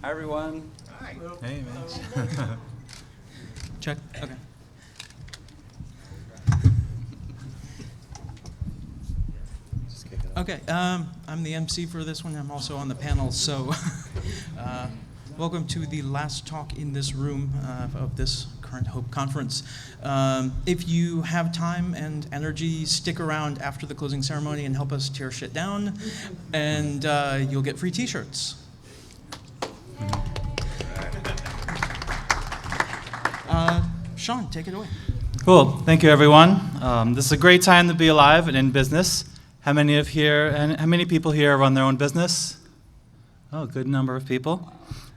Hi, everyone. Hi. Hey, Mitch. Check. Okay. Okay. I'm the MC for this one. I'm also on the panel. So, welcome to the last talk in this room of this current Hope Conference. If you have time and energy, stick around after the closing ceremony and help us tear shit down, and you'll get free T-shirts. Sean, take it away. Cool. Thank you, everyone. This is a great time to be alive and in business. How many people here run their own business? Oh, good number of people.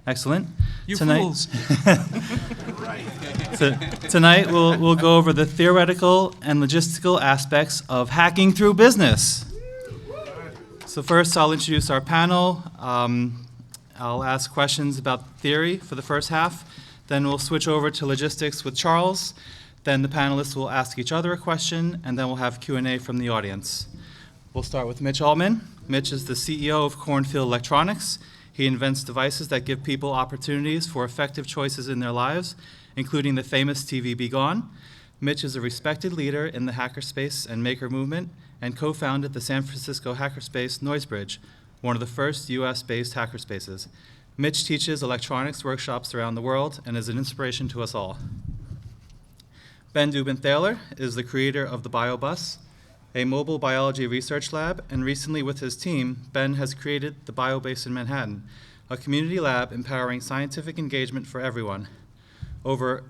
Excellent. You Tonight, fools. Tonight we'll go over the theoretical and logistical aspects of hacking through business. So first, I'll introduce our panel. I'll ask questions about theory for the first half. Then we'll switch over to logistics with Charles. Then the panelists will ask each other a question, and then we'll have Q&A from the audience. We'll start with Mitch Altman. Mitch is the CEO of Cornfield Electronics. He invents devices that give people opportunities for effective choices in their lives, including the famous TV Be Gone. Mitch is a respected leader in the hackerspace and maker movement, and co-founded the San Francisco hackerspace Noisebridge, one of the first US-based hackerspaces. Mitch teaches electronics workshops around the world and is an inspiration to us all. Ben Dubin-Thaler is the creator of the BioBus, a mobile biology research lab, and recently with his team, Ben has created the BioBase in Manhattan, a community lab empowering scientific engagement for everyone. Over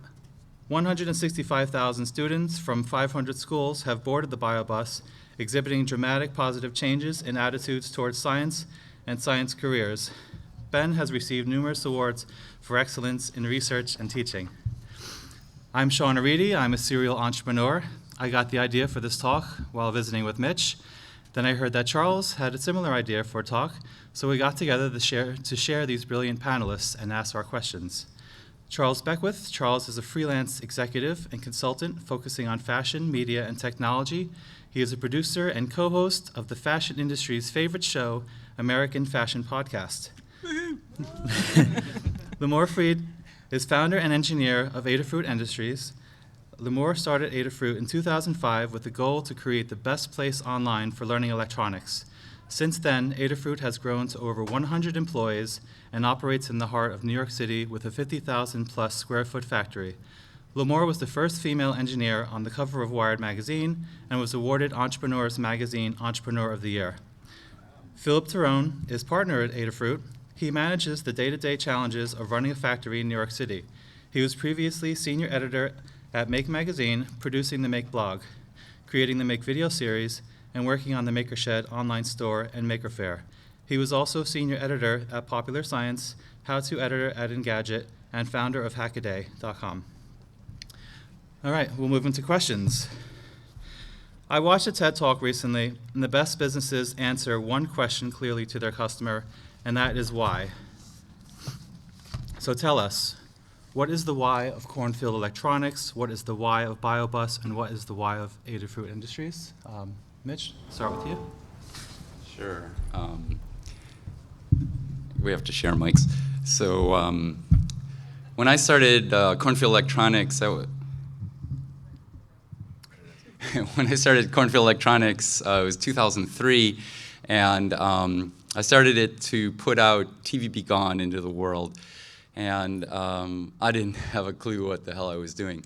165,000 students from 500 schools have boarded the BioBus, exhibiting dramatic positive changes in attitudes towards science and science careers. Ben has received numerous awards for excellence in research and teaching. I'm Sean Auriti. I'm a serial entrepreneur. I got the idea for this talk while visiting with Mitch. Then I heard that Charles had a similar idea for a talk, so we got together to share these brilliant panelists and ask our questions. Charles Beckwith. Charles is a freelance executive and consultant focusing on fashion, media, and technology. He is a producer and co-host of the fashion industry's favorite show, American Fashion Podcast. Limor is founder and engineer of Adafruit Industries. Limor started Adafruit in 2005 with the goal to create the best place online for learning electronics. Since then, Adafruit has grown to over 100 employees and operates in the heart of New York City with a 50,000-plus square foot factory. Limor was the first female engineer on the cover of Wired magazine and was awarded Entrepreneurs Magazine Entrepreneur of the Year. Philip Torrone is partner at Adafruit. He manages the day-to-day challenges of running a factory in New York City. He was previously senior editor at Make Magazine, producing the Make blog, creating the Make video series, and working on the MakerShed online store and Maker Faire. He was also senior editor at Popular Science, how-to editor at Engadget, and founder of Hackaday.com. All right, we'll move into questions. I watched a TED Talk recently, and the best businesses answer one question clearly to their customer, and that is why. So tell us, what is the why of Cornfield Electronics? What is the why of BioBus? And what is the why of Adafruit Industries? Mitch, start with you. Sure. We have to share mics. So when I started Cornfield Electronics, it was 2003, and I started it to put out TV Be Gone into the world. And I didn't have a clue what the hell I was doing.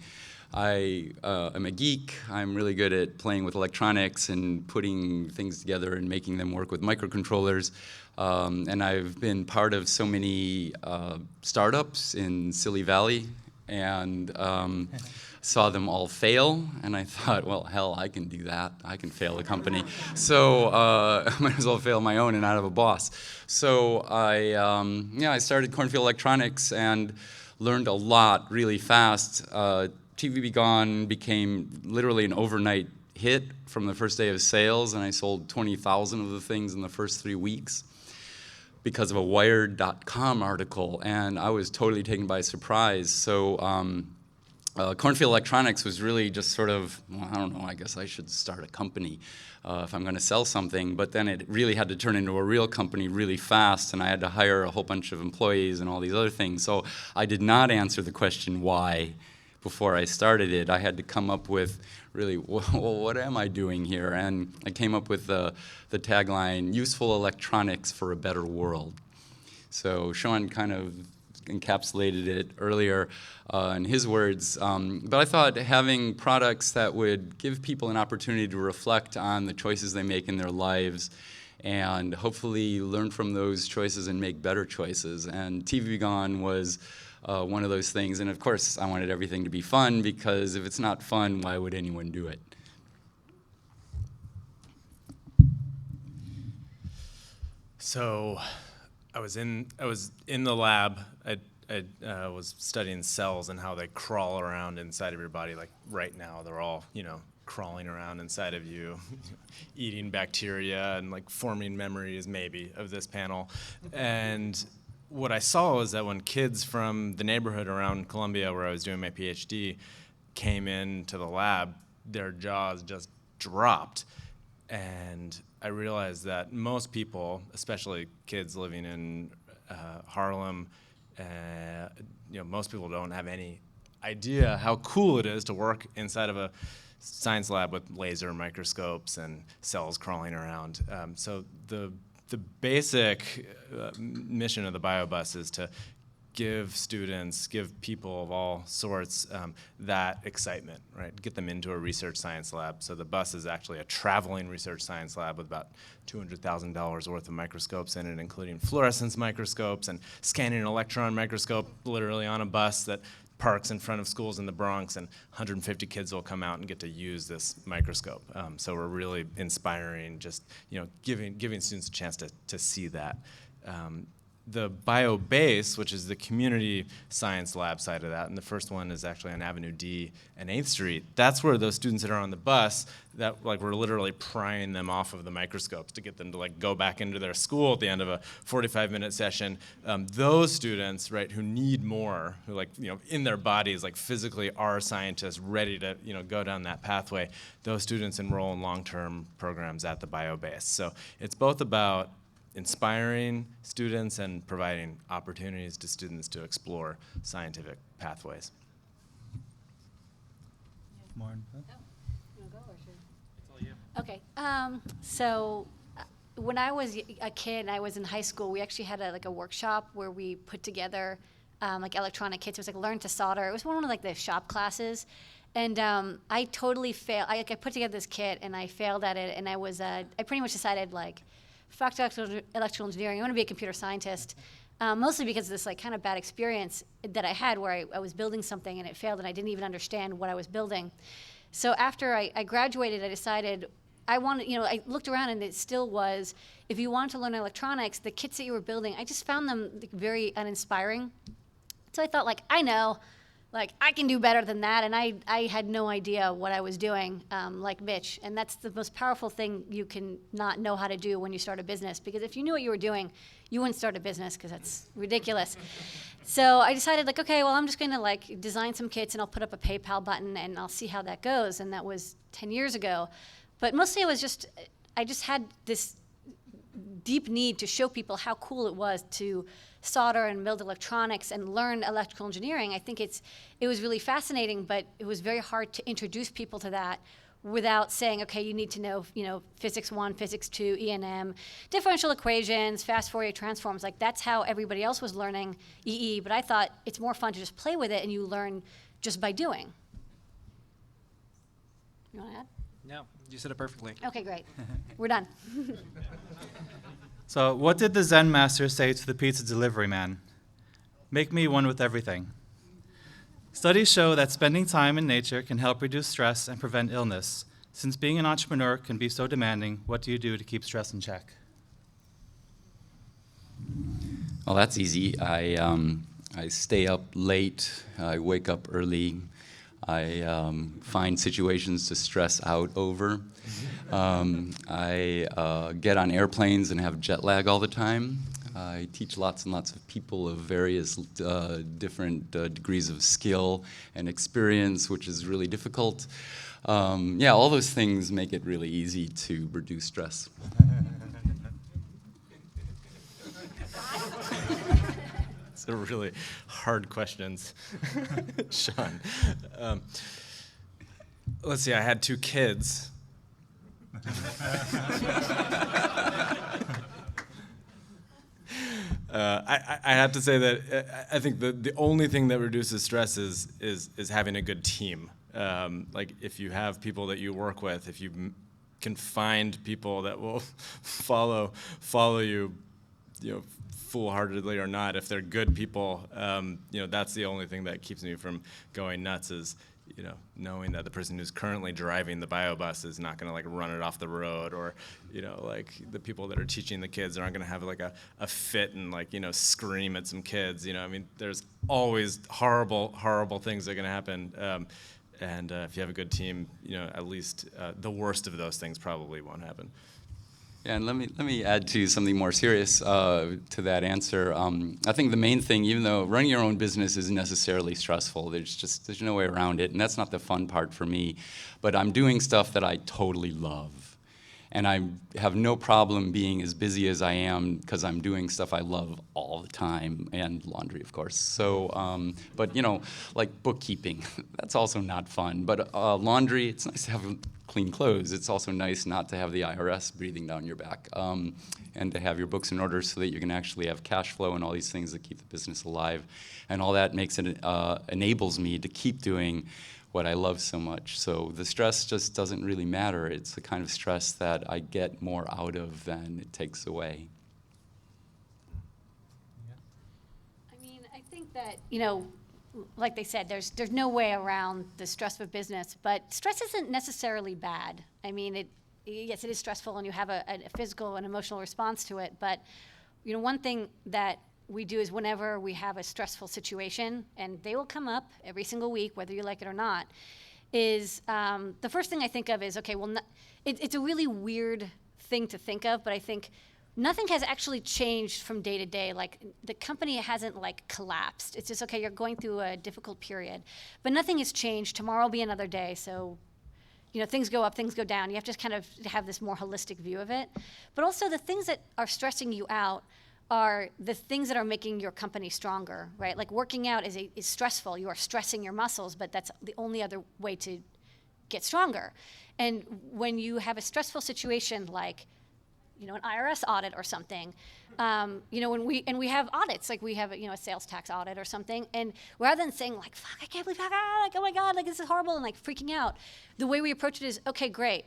I am a geek. I'm really good at playing with electronics and putting things together and making them work with microcontrollers. And I've been part of so many startups in Silly Valley, and saw them all fail, and I thought, well, hell, I can do that. I can fail a company. So I might as well fail my own and not have a boss. So I started Cornfield Electronics and learned a lot really fast. TV Be Gone became literally an overnight hit from the first day of sales, and I sold 20,000 of the things in the first 3 weeks because of a Wired.com article, and I was totally taken by surprise. So cornfield electronics was really just sort of, well, I don't know, I guess I should start a company if I'm going to sell something. But then it really had to turn into a real company really fast, and I had to hire a whole bunch of employees and all these other things. So I did not answer the question why before I started it. I had to come up with really, well, what am I doing here? And I came up with the tagline, useful electronics for a better world. So Sean kind of encapsulated it earlier in his words, but I thought having products that would give people an opportunity to reflect on the choices they make in their lives and hopefully learn from those choices and make better choices. And TV Gone was one of those things. And of course, I wanted everything to be fun, because if it's not fun, why would anyone do it? So I was in the lab. I was studying cells and how they crawl around inside of your body. Like right now, they're all, crawling around inside of you, eating bacteria and like forming memories maybe of this panel. And what I saw was that when kids from the neighborhood around Columbia, where I was doing my PhD, came into the lab, their jaws just dropped. And I realized that most people, especially kids living in Harlem, most people don't have any idea how cool it is to work inside of a science lab with laser microscopes and cells crawling around. So the basic mission of the BioBus is to give students, give people of all sorts that excitement, right? Get them into a research science lab. So the bus is actually a traveling research science lab with about $200,000 worth of microscopes in it, including fluorescence microscopes and scanning an electron microscope literally on a bus that parks in front of schools in the Bronx, and 150 kids will come out and get to use this microscope. So we're really inspiring, just giving students a chance to see that. The BioBase, which is the community science lab side of that, and the first one is actually on Avenue D and 8th Street. That's where those students that are on the bus, that we're literally prying them off of the microscopes to get them to go back into their school at the end of a 45-minute session. Those students, right, who need more, who in their bodies, physically are scientists ready to go down that pathway, those students enroll in long-term programs at the BioBase. So it's both about inspiring students and providing opportunities to students to explore scientific pathways. More. Okay. So when I was a kid and I was in high school, we actually had a workshop where we put together electronic kits. It was learn to solder. It was one of the shop classes. And I totally failed. I put together this kit and I failed at it. And I pretty much decided fuck electrical engineering. I want to be a computer scientist, mostly because of this kind of bad experience that I had where I was building something and it failed and I didn't even understand what I was building. So after I graduated, I decided I looked around and it still was, if you wanted to learn electronics, the kits that you were building, I just found them very uninspiring. So I thought I know, I can do better than that, and I had no idea what I was doing, like Mitch, and that's the most powerful thing you can not know how to do when you start a business, because if you knew what you were doing, you wouldn't start a business, because that's ridiculous. So I decided, okay, well, I'm just going to design some kits, and I'll put up a PayPal button, and I'll see how that goes, and that was 10 years ago. But mostly I just had this deep need to show people how cool it was to solder and build electronics and learn electrical engineering. I think it was really fascinating, but it was very hard to introduce people to that without saying, okay, you need to know, physics 1, physics 2, E&M, differential equations, fast Fourier transforms. That's how everybody else was learning EE, but I thought it's more fun to just play with it and you learn just by doing. You want to add? No, you said it perfectly. Okay, great. We're done. So what did the Zen master say to the pizza delivery man? Make me one with everything. Studies show that spending time in nature can help reduce stress and prevent illness. Since being an entrepreneur can be so demanding, what do you do to keep stress in check? Well, that's easy. I stay up late. I wake up early. I find situations to stress out over. I get on airplanes and have jet lag all the time. I teach lots and lots of people of various different degrees of skill and experience, which is really difficult. Yeah, all those things make it really easy to reduce stress. It's a really hard questions, Sean. Let's see, I had 2 kids. I have to say that I think the only thing that reduces stress is having a good team. Like if you have people that you work with, if you can find people that will follow you, full-heartedly or not, if they're good people, that's the only thing that keeps me from going nuts is, knowing that the person who's currently driving the bio bus is not going to run it off the road, or, the people that are teaching the kids aren't going to have a fit and scream at some kids. There's always horrible things that are going to happen. And if you have a good team, at least the worst of those things probably won't happen. Yeah, and let me add to something more serious to that answer. I think the main thing, even though running your own business isn't necessarily stressful, there's no way around it, and that's not the fun part for me. But I'm doing stuff that I totally love, and I have no problem being as busy as I am because I'm doing stuff I love all the time, and laundry, of course. So, but like bookkeeping, that's also not fun. But laundry, it's nice to have clean clothes. It's also nice not to have the IRS breathing down your back, and to have your books in order so that you can actually have cash flow and all these things that keep the business alive. And all that makes it enables me to keep doing what I love so much. So the stress just doesn't really matter. It's the kind of stress that I get more out of than it takes away. I think that, like they said, there's no way around the stress of business, but stress isn't necessarily bad. Yes, it is stressful and you have a physical and emotional response to it, but one thing that we do is whenever we have a stressful situation, and they will come up every single week, whether you like it or not, is the first thing I think of is, okay, well, it's a really weird thing to think of, but I think nothing has actually changed from day to day. Like the company hasn't collapsed. It's just, okay, you're going through a difficult period, but nothing has changed. Tomorrow will be another day. So, things go up, things go down. You have to kind of have this more holistic view of it. But also the things that are stressing you out are the things that are making your company stronger, right? Like working out is stressful. You are stressing your muscles, but that's the only other way to get stronger. And when you have a stressful situation like an IRS audit or something, when we have audits, like we have a sales tax audit or something, and rather than saying fuck, I can't believe oh my God, this is horrible, and freaking out, the way we approach it is, okay, great.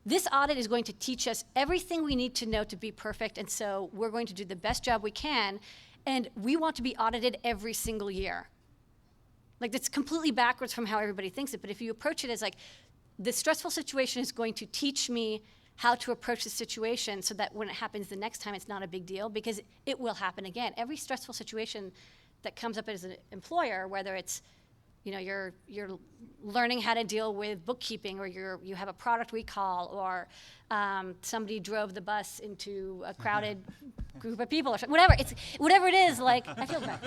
This audit is going to teach us everything we need to know to be perfect, and so we're going to do the best job we can, and we want to be audited every single year. That's completely backwards from how everybody thinks it, but if you approach it as this stressful situation is going to teach me how to approach the situation so that when it happens the next time, it's not a big deal, because it will happen again. Every stressful situation that comes up as an employer, whether it's you're learning how to deal with bookkeeping, or you have a product recall, or somebody drove the bus into a crowded group of people, or something. Whatever it is, I feel bad.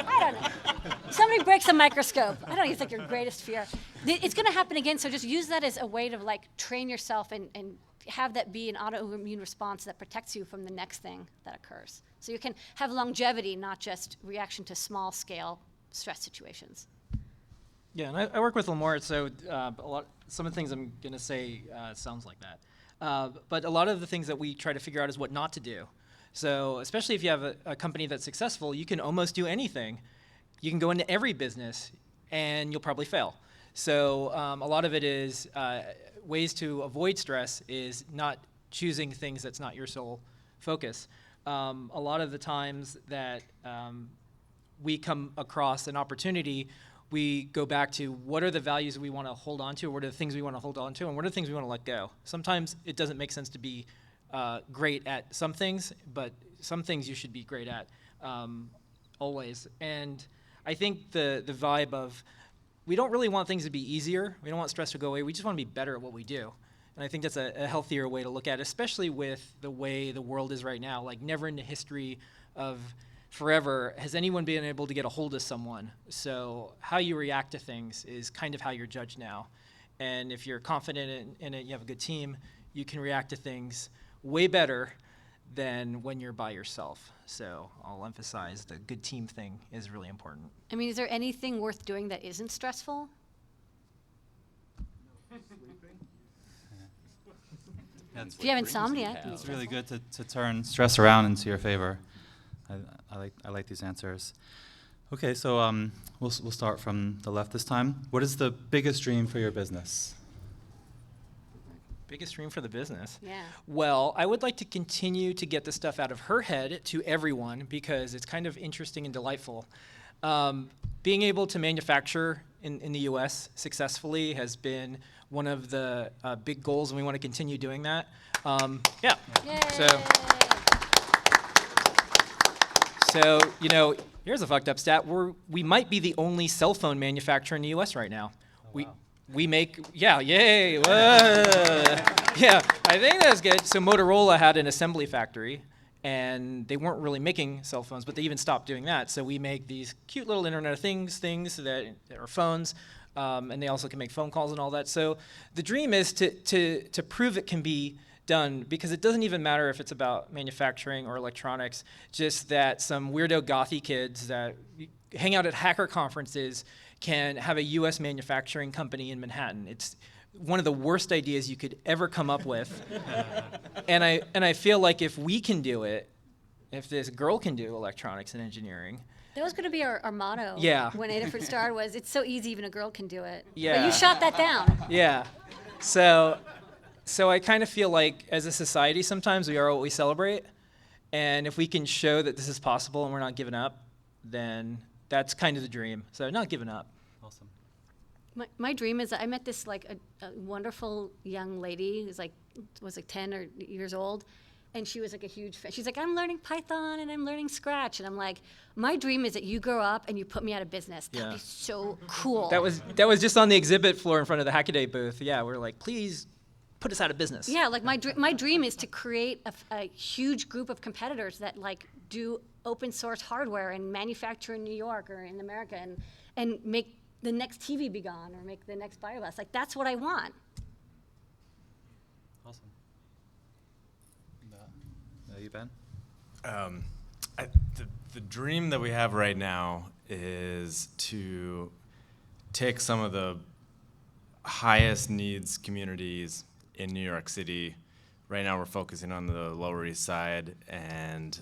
I don't know. Somebody breaks a microscope. I don't even think your greatest fear. It's going to happen again, so just use that as a way to train yourself and have that be an autoimmune response that protects you from the next thing that occurs. So you can have longevity, not just reaction to small scale stress situations. Yeah, and I work with Limor, so some of the things I'm going to say sounds like that. But a lot of the things that we try to figure out is what not to do. So especially if you have a company that's successful, you can almost do anything. You can go into every business, and you'll probably fail. So a lot of it is ways to avoid stress is not choosing things that's not your sole focus. A lot of the times that we come across an opportunity, we go back to what are the values we want to hold on to, what are the things we want to hold on to, and what are the things we want to let go. Sometimes it doesn't make sense to be great at some things, but some things you should be great at always. And I think the vibe of we don't really want things to be easier. We don't want stress to go away. We just want to be better at what we do. And I think that's a healthier way to look at it, especially with the way the world is right now. Never in the history of forever, has anyone been able to get a hold of someone? So how you react to things is kind of how you're judged now. And if you're confident in it, you have a good team, you can react to things way better than when you're by yourself. So I'll emphasize the good team thing is really important. I mean, is there anything worth doing that isn't stressful? If you have insomnia. It's really good to turn stress around into your favor. I like these answers. Okay, so we'll start from the left this time. What is the biggest dream for your business? Biggest dream for the business? Yeah. Well, I would like to continue to get the stuff out of her head to everyone because it's kind of interesting and delightful. Being able to manufacture in the U.S. successfully has been one of the big goals, and we want to continue doing that. Yeah. Yay. So, you know, here's a fucked up stat. We might be the only cell phone manufacturer in the U.S. right now. Oh, wow. We make, yeah, yay, whoa. Yeah, I think that's good. So Motorola had an assembly factory, and they weren't really making cell phones, but they even stopped doing that. So we make these cute little Internet of things that are phones, and they also can make phone calls and all that. So the dream is to prove it can be done, because it doesn't even matter if it's about manufacturing or electronics, just that some weirdo gothy kids that hang out at hacker conferences can have a U.S. manufacturing company in Manhattan. It's one of the worst ideas you could ever come up with. And I feel like if we can do it, if this girl can do electronics and engineering. That was going to be our motto. Yeah. When Adafruit started was, it's so easy, even a girl can do it. Yeah. But you shot that down. Yeah. So I kind of feel like as a society sometimes we are what we celebrate. And if we can show that this is possible and we're not giving up, then that's kind of the dream. So not giving up. Awesome. My dream is I met this like a wonderful young lady who's was 10 or years old, and she was like a huge fan. She's like, I'm learning Python and I'm learning Scratch, and I'm like, my dream is that you grow up and you put me out of business. That'd Yeah. be so cool. That was just on the exhibit floor in front of the Hackaday booth. Yeah, we're like, please put us out of business. Yeah, like my dream is to create a huge group of competitors that like do open source hardware and manufacture in New York or in America and make the next TV be gone or make the next BioBus. Like that's what I want. Awesome. You, Ben? The dream that we have right now is to take some of the highest needs communities in New York City. Right now we're focusing on the Lower East Side and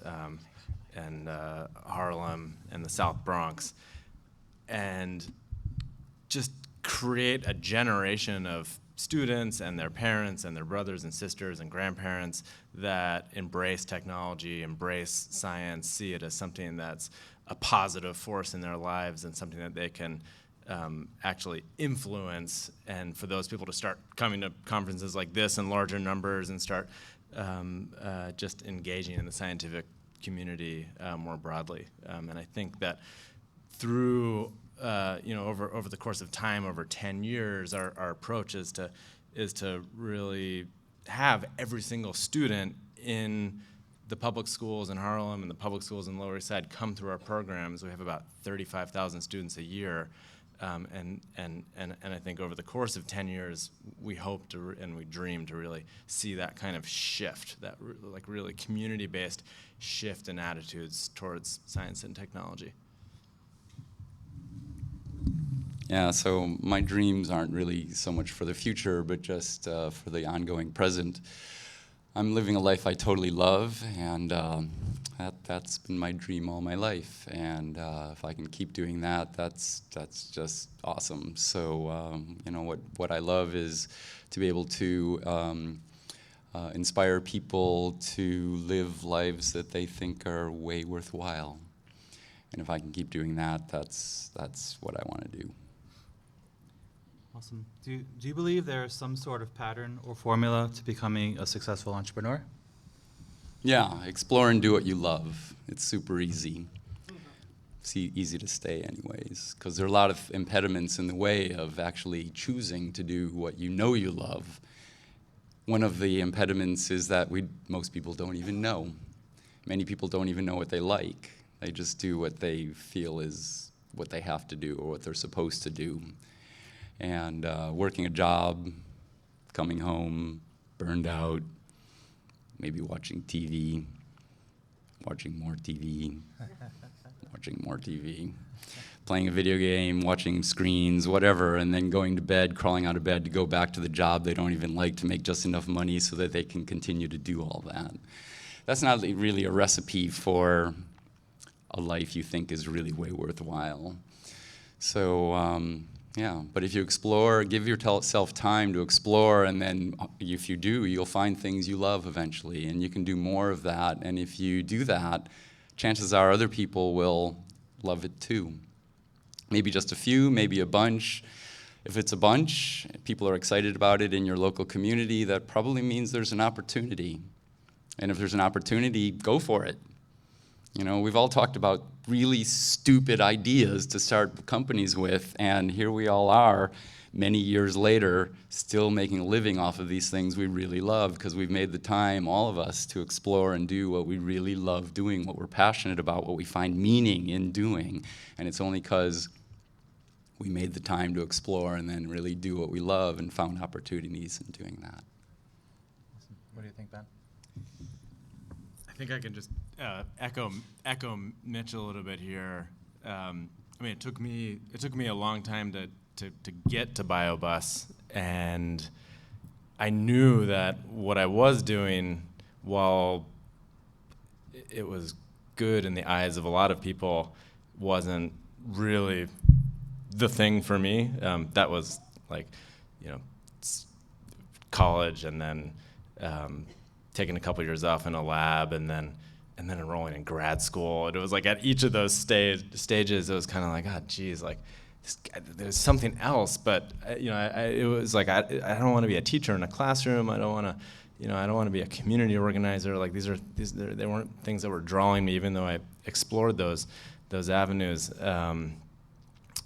Harlem and the South Bronx, and just create a generation of students and their parents and their brothers and sisters and grandparents that embrace technology, embrace science, see it as something that's a positive force in their lives and something that they can actually influence, and for those people to start coming to conferences like this in larger numbers and start just engaging in the scientific community more broadly. And I think that through over the course of time, over 10 years, our approach is to really have every single student in the public schools in Harlem and the public schools in Lower East Side come through our programs. We have about 35,000 students a year. And I think over the course of 10 years, we hope to and we dream to really see that kind of shift, that really community-based shift in attitudes towards science and technology. Yeah, so my dreams aren't really so much for the future, but just for the ongoing present. I'm living a life I totally love, and that's been my dream all my life. And if I can keep doing that, that's just awesome. So what I love is to be able to inspire people to live lives that they think are way worthwhile. And if I can keep doing that, that's what I want to do. Awesome. Do you believe there's some sort of pattern or formula to becoming a successful entrepreneur? Yeah, explore and do what you love. It's super easy. It's easy to stay anyways, because there are a lot of impediments in the way of actually choosing to do what you know you love. One of the impediments is that most people don't even know. Many people don't even know what they like. They just do what they feel is what they have to do or what they're supposed to do. And working a job, coming home, burned out, maybe watching TV, watching more TV, watching more TV, playing a video game, watching screens, whatever, and then going to bed, crawling out of bed to go back to the job they don't even like to make just enough money so that they can continue to do all that. That's not really a recipe for a life you think is really way worthwhile. So, yeah, but if you explore, give yourself time to explore, and then if you do, you'll find things you love eventually, and you can do more of that. And if you do that, chances are other people will love it too. Maybe just a few, maybe a bunch. If it's a bunch, people are excited about it in your local community, that probably means there's an opportunity. And if there's an opportunity, go for it. You know, we've all talked about really stupid ideas to start companies with, and here we all are, many years later, still making a living off of these things we really love, because we've made the time, all of us, to explore and do what we really love doing, what we're passionate about, what we find meaning in doing. And it's only because we made the time to explore and then really do what we love and found opportunities in doing that. What do you think, Ben? I think I can just echo Mitch a little bit here. I mean, it took me a long time to get to BioBus, and I knew that what I was doing, while it was good in the eyes of a lot of people, wasn't really the thing for me. That was like, you know, college, and then taking a couple years off in a lab, and then enrolling in grad school. And it was like at each of those stages, it was kind of like, oh, geez, like there's something else. But you know, it was like I don't want to be a teacher in a classroom. I don't want to, you know, I don't want to be a community organizer. Like they weren't things that were drawing me, even though I explored those avenues. So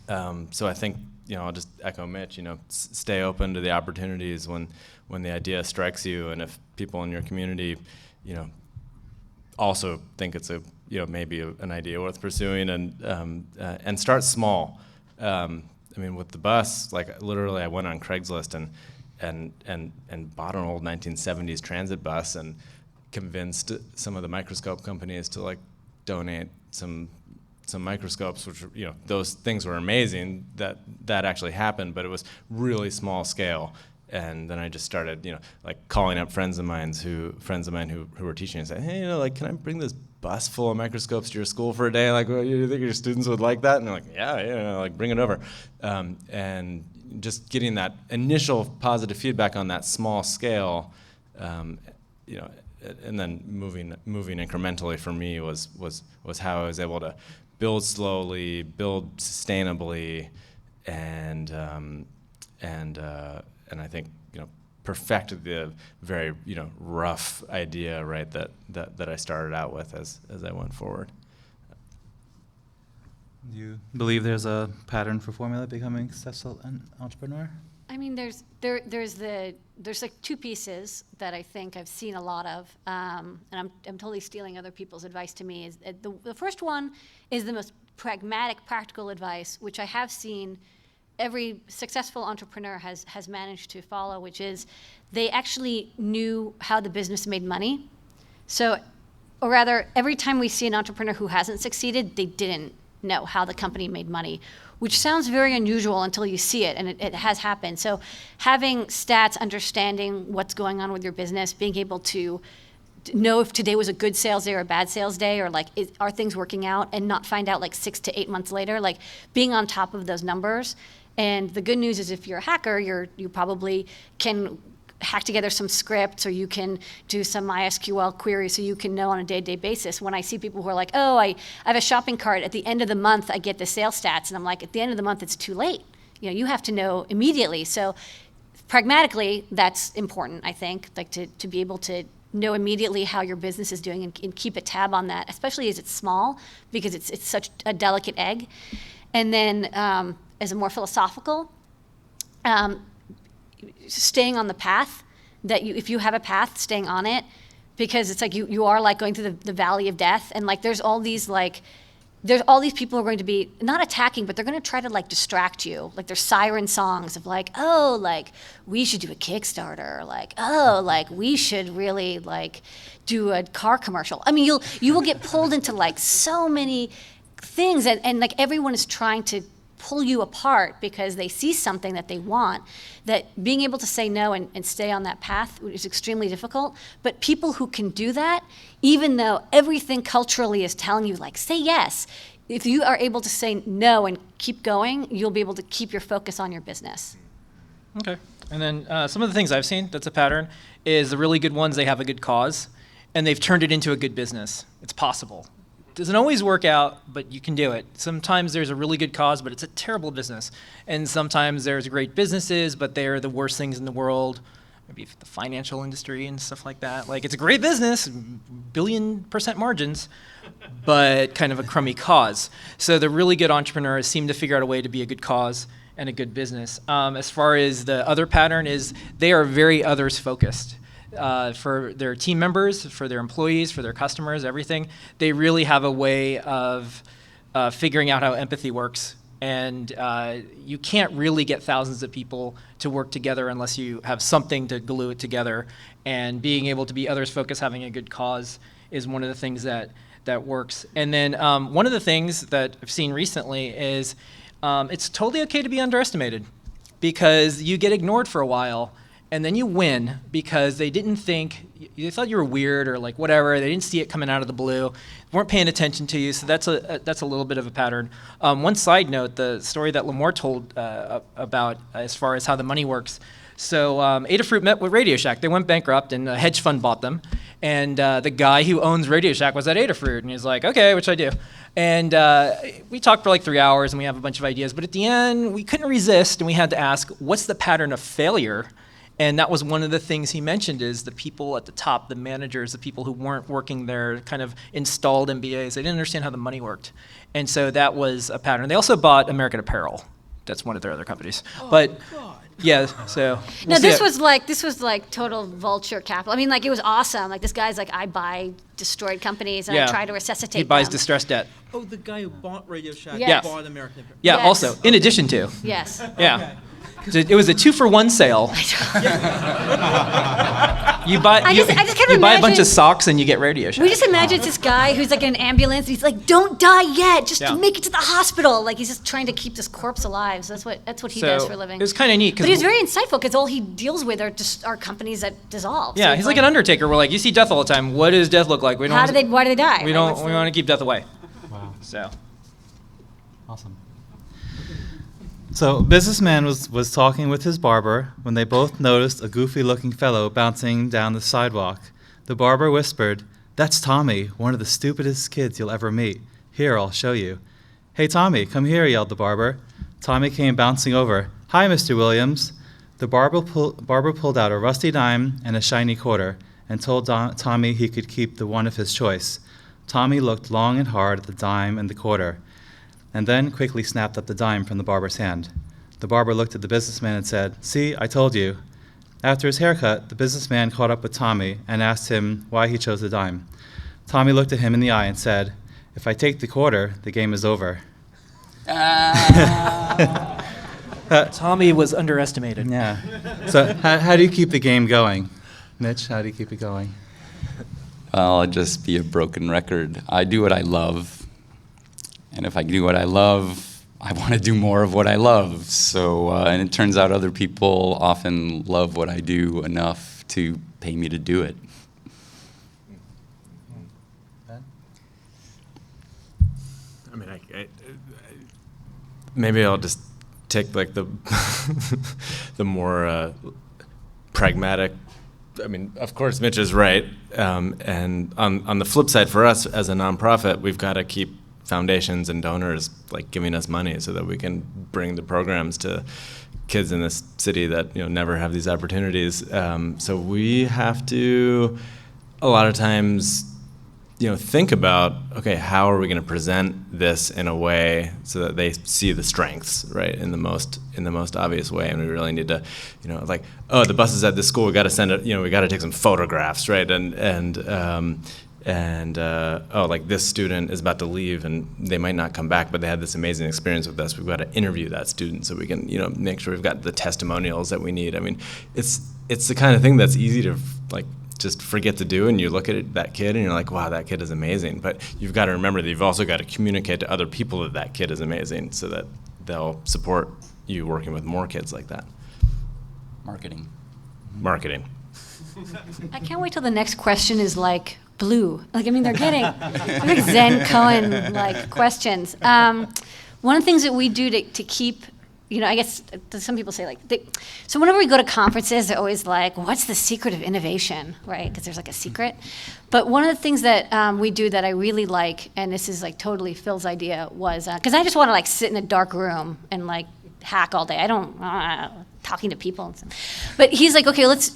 I think, you know, I'll just echo Mitch, you know, stay open to the opportunities when the idea strikes you, and if people in your community, you know, also think it's a, you know, maybe an idea worth pursuing, and start small. I mean, with the bus, like literally I went on Craigslist and bought an old 1970s transit bus and convinced some of the microscope companies to like donate some microscopes, which, you know, those things were amazing that actually happened, but it was really small scale. And then I just started, you know, like calling up friends of mine who were teaching and saying, hey, you know, like, can I bring this bus full of microscopes to your school for a day? Like, well, you think your students would like that? And they're like, yeah, like bring it over. And just getting that initial positive feedback on that small scale, you know, and then moving incrementally for me was how I was able to build slowly, build sustainably, and I think, you know, perfected the very, you know, rough idea, right, that I started out with as I went forward. Do you believe there's a pattern for Formula becoming a successful entrepreneur? I mean, there's like two pieces that I think I've seen a lot of, and I'm totally stealing other people's advice to me. Is the first one is the most pragmatic, practical advice, which I have seen every successful entrepreneur has managed to follow, which is they actually knew how the business made money. So, or rather, every time we see an entrepreneur who hasn't succeeded, they didn't know how the company made money, which sounds very unusual until you see it, and it has happened. So having stats, understanding what's going on with your business, being able to know if today was a good sales day or a bad sales day, or like, are things working out, and not find out like 6 to 8 months later, like being on top of those numbers. And the good news is if you're a hacker, you probably can hack together some scripts, or you can do some MySQL queries so you can know on a day-to-day basis. When I see people who are like, oh, I have a shopping cart, at the end of the month I get the sales stats, and I'm like, at the end of the month it's too late. You know, you have to know immediately. So pragmatically, that's important, I think, like to be able to know immediately how your business is doing and keep a tab on that, especially as it's small, because it's such a delicate egg. And then as a more philosophical, staying on the path, that if you have a path, staying on it, because it's like you are like going through the valley of death, and like there's all these people who are going to be not attacking, but they're going to try to like distract you. Like there's siren songs of like, oh, like we should do a Kickstarter, like, oh, like we should really like do a car commercial. I mean, you will get pulled into like so many things, and like everyone is trying to pull you apart because they see something that they want, that being able to say no and stay on that path is extremely difficult. But people who can do that, even though everything culturally is telling you like, say yes, if you are able to say no and keep going, you'll be able to keep your focus on your business. Okay. And then some of the things I've seen that's a pattern is the really good ones, they have a good cause and they've turned it into a good business. It's possible. Doesn't always work out, but you can do it. Sometimes there's a really good cause, but it's a terrible business. And sometimes there's great businesses, but they're the worst things in the world. Maybe the financial industry and stuff like that. Like it's a great business, billion% margins, but kind of a crummy cause. So the really good entrepreneurs seem to figure out a way to be a good cause and a good business. As far as the other pattern is, they are very others focused. For their team members, for their employees, for their customers, everything. They really have a way of figuring out how empathy works. And you can't really get thousands of people to work together unless you have something to glue it together. And being able to be others focused, having a good cause is one of the things that works. And then one of the things that I've seen recently is it's totally okay to be underestimated because you get ignored for a while. And then you win because they thought you were weird or like whatever. They didn't see it coming out of the blue, weren't paying attention to you. So that's a little bit of a pattern. One side note, the story that Limor told about as far as how the money works. So Adafruit met with Radio Shack. They went bankrupt and a hedge fund bought them. And the guy who owns Radio Shack was at Adafruit. And he's like, okay, what should I do? And we talked for like 3 hours and we have a bunch of ideas. But at the end, we couldn't resist and we had to ask, what's the pattern of failure? And that was one of the things he mentioned is the people at the top, the managers, the people who weren't working there, kind of installed MBAs. They didn't understand how the money worked. And so that was a pattern. They also bought American Apparel. That's one of their other companies. God. Yeah, so. No, this was like total vulture capital. I mean, like it was awesome. Like this guy's like, I buy destroyed companies and I try to resuscitate He buys them. distressed debt. Oh, the guy who bought Radio Shack Yes. bought American Apparel. Yeah, Yes. also, in addition to. Yes. Yeah. It was a 2-for-1 sale. You buy I just kinda you buy a bunch imagine- of socks and you get Radio Shack. We just imagine it's this guy who's like in an ambulance and he's like, don't die yet, just Yeah. make it to the hospital. Like he's just trying to keep this corpse alive. So that's what he does for a living. It was kind of neat. But he's very insightful because all he deals with are companies that dissolve. So Yeah, it's he's like an undertaker. We're like, you see death all the time. What does death look like? We don't. why do they die? We Like, don't. what's We the- want to keep death away. Wow. So. Awesome. So, businessman was talking with his barber when they both noticed a goofy-looking fellow bouncing down the sidewalk. The barber whispered, "That's Tommy, one of the stupidest kids you'll ever meet. Here, I'll show you." "Hey, Tommy, come here," yelled the barber. Tommy came bouncing over. "Hi, Mr. Williams." The barber pulled out a rusty dime and a shiny quarter and told Tommy he could keep the one of his choice. Tommy looked long and hard at the dime and the quarter, and then quickly snapped up the dime from the barber's hand. The barber looked at the businessman and said, "See, I told you." After his haircut, the businessman caught up with Tommy and asked him why he chose the dime. Tommy looked at him in the eye and said, "If I take the quarter, the game is over." Tommy was underestimated. Yeah. So how do you keep the game going? Mitch, how do you keep it going? I'll just be a broken record. I do what I love. And if I do what I love, I want to do more of what I love. So, and it turns out other people often love what I do enough to pay me to do it. I mean, maybe I'll just take like the the more pragmatic. I mean, of course, Mitch is right. And on the flip side, for us as a nonprofit, we've got to keep foundations and donors like giving us money so that we can bring the programs to kids in this city that never have these opportunities. So we have to a lot of times think about, okay, how are we going to present this in a way so that they see the strengths, right, in the most obvious way, and we really need to, like, oh, the bus is at this school, we got to send it, we got to take some photographs, right, oh, like this student is about to leave and they might not come back, but they had this amazing experience with us. We've got to interview that student so we can, make sure we've got the testimonials that we need. I mean, it's the kind of thing that's easy to like just forget to do, and you look at that kid and you're like, wow, that kid is amazing. But you've got to remember that you've also got to communicate to other people that that kid is amazing so that they'll support you working with more kids like that. Marketing. I can't wait till the next question is like blue. Like, I mean, they're getting like Zen Cohen like questions. One of the things that we do to keep, I guess some people say so whenever we go to conferences, they're always like, what's the secret of innovation, right? Because there's like a secret. But one of the things that we do that I really like, and this is like totally Phil's idea, was, because I just want to like sit in a dark room and like hack all day. I don't, talking to people and stuff. But he's like, okay, let's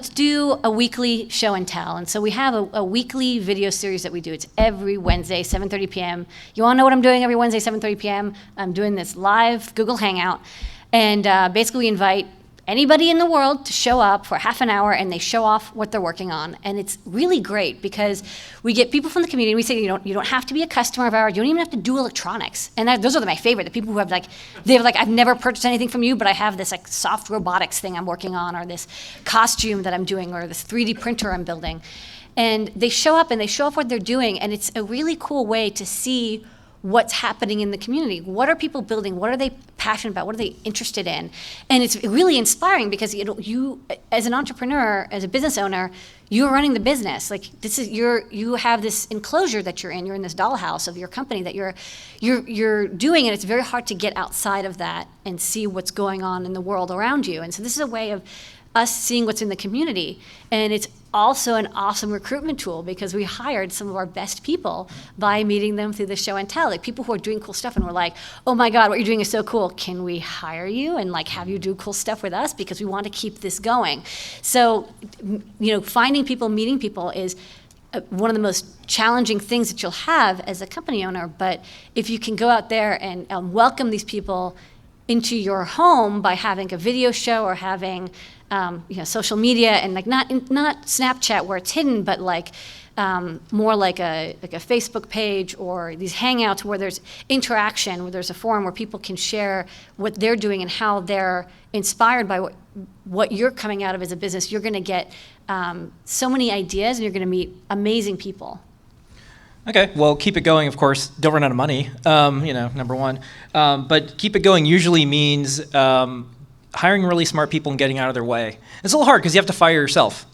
do a weekly show and tell. And so we have a weekly video series that we do. It's every Wednesday, 7:30 p.m. You want to know what I'm doing every Wednesday, 7:30 p.m.? I'm doing this live Google Hangout. And basically we invite anybody in the world to show up for half an hour, and they show off what they're working on. And it's really great because we get people from the community. We say, you don't have to be a customer of ours. You don't even have to do electronics. And those are my favorite, the people who have I've never purchased anything from you, but I have this like soft robotics thing I'm working on, or this costume that I'm doing, or this 3D printer I'm building. And they show up and they show off what they're doing. And it's a really cool way to see what's happening in the community. What are people building? What are they passionate about? What are they interested in? And it's really inspiring because you as an entrepreneur, as a business owner, you're running the business. Like you have this enclosure that you're in. You're in this dollhouse of your company that you're doing, and it's very hard to get outside of that and see what's going on in the world around you. And so this is a way of us seeing what's in the community. And it's also an awesome recruitment tool because we hired some of our best people by meeting them through the show and tell. Like people who are doing cool stuff, and we're like, oh my God, what you're doing is so cool. Can we hire you and like have you do cool stuff with us? Because we want to keep this going. So, finding people, meeting people is one of the most challenging things that you'll have as a company owner. But if you can go out there and welcome these people into your home by having a video show or having social media, and like not Snapchat where it's hidden, but like more like a Facebook page or these hangouts where there's interaction, where there's a forum where people can share what they're doing and how they're inspired by what you're coming out of as a business. You're going to get so many ideas, and you're going to meet amazing people. Okay, well, keep it going, of course. Don't run out of money, number one. But keep it going usually means hiring really smart people and getting out of their way. It's a little hard because you have to fire yourself.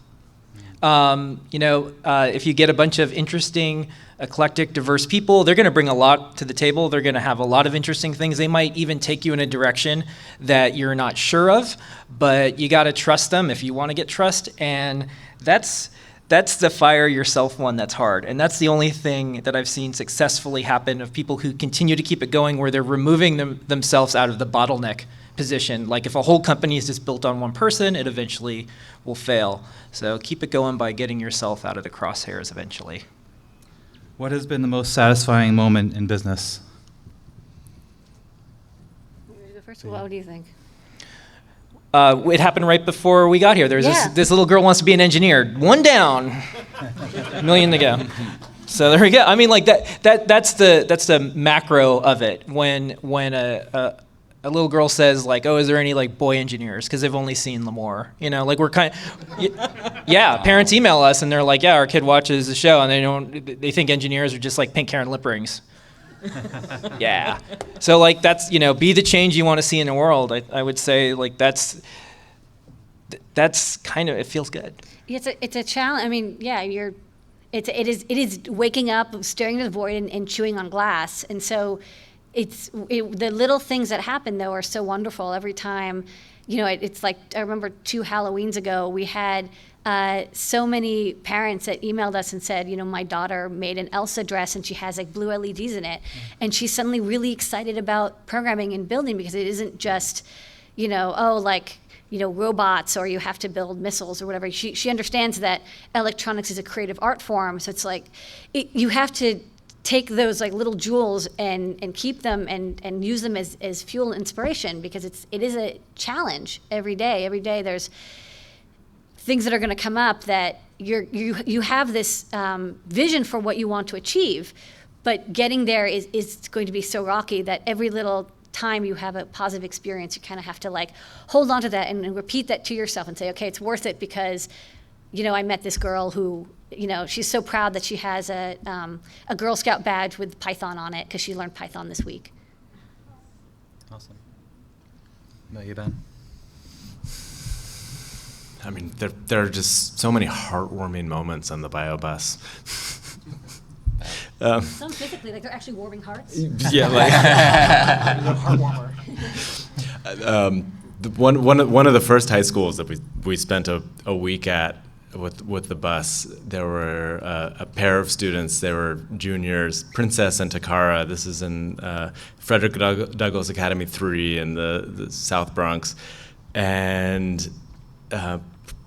If you get a bunch of interesting, eclectic, diverse people, they're going to bring a lot to the table. They're going to have a lot of interesting things. They might even take you in a direction that you're not sure of, but you got to trust them if you want to get trust. And that's the fire yourself one that's hard. And that's the only thing that I've seen successfully happen of people who continue to keep it going, where they're removing themselves out of the bottleneck position. Like if a whole company is just built on one person, it eventually will fail. So keep it going by getting yourself out of the crosshairs eventually. What has been the most satisfying moment in business? First of all, what do you think? It happened right before we got here. There's this little girl wants to be an engineer. One down, a million to go. So there we go. I mean, like that's the macro of it. When a little girl says like, "Oh, is there any like boy engineers?" Because they've only seen Limor. Like we're kind of, yeah. Parents email us and they're like, "Yeah, our kid watches the show and they think engineers are just like pink hair and lip rings." Yeah. So like that's be the change you want to see in the world. I would say like that's kind of, it feels good. It's a challenge. I mean, yeah, it is waking up, staring at the void, and chewing on glass. And so the little things that happen though are so wonderful every time. It's like, I remember 2 Halloweens ago, we had so many parents that emailed us and said, my daughter made an Elsa dress and she has like blue LEDs in it. And she's suddenly really excited about programming and building because it isn't just, robots, or you have to build missiles or whatever. She understands that electronics is a creative art form. So it's like, you have to take those like little jewels and keep them and use them as fuel and inspiration, because it is a challenge every day. Every day there's things that are going to come up that you have this vision for what you want to achieve, but getting there is going to be so rocky that every little time you have a positive experience, you kind of have to like hold on to that and repeat that to yourself and say, okay, it's worth it because, I met this girl who, she's so proud that she has a Girl Scout badge with Python on it because she learned Python this week. Awesome. What about you, Ben? I mean, there are just so many heartwarming moments on the biobus. Some physically, like they're actually warming hearts. Yeah, like Heart warmer. One of the first high schools that we spent a week at with the bus, there were a pair of students. They were juniors, Princess and Takara. This is in Frederick Douglass Academy 3 in the South Bronx, and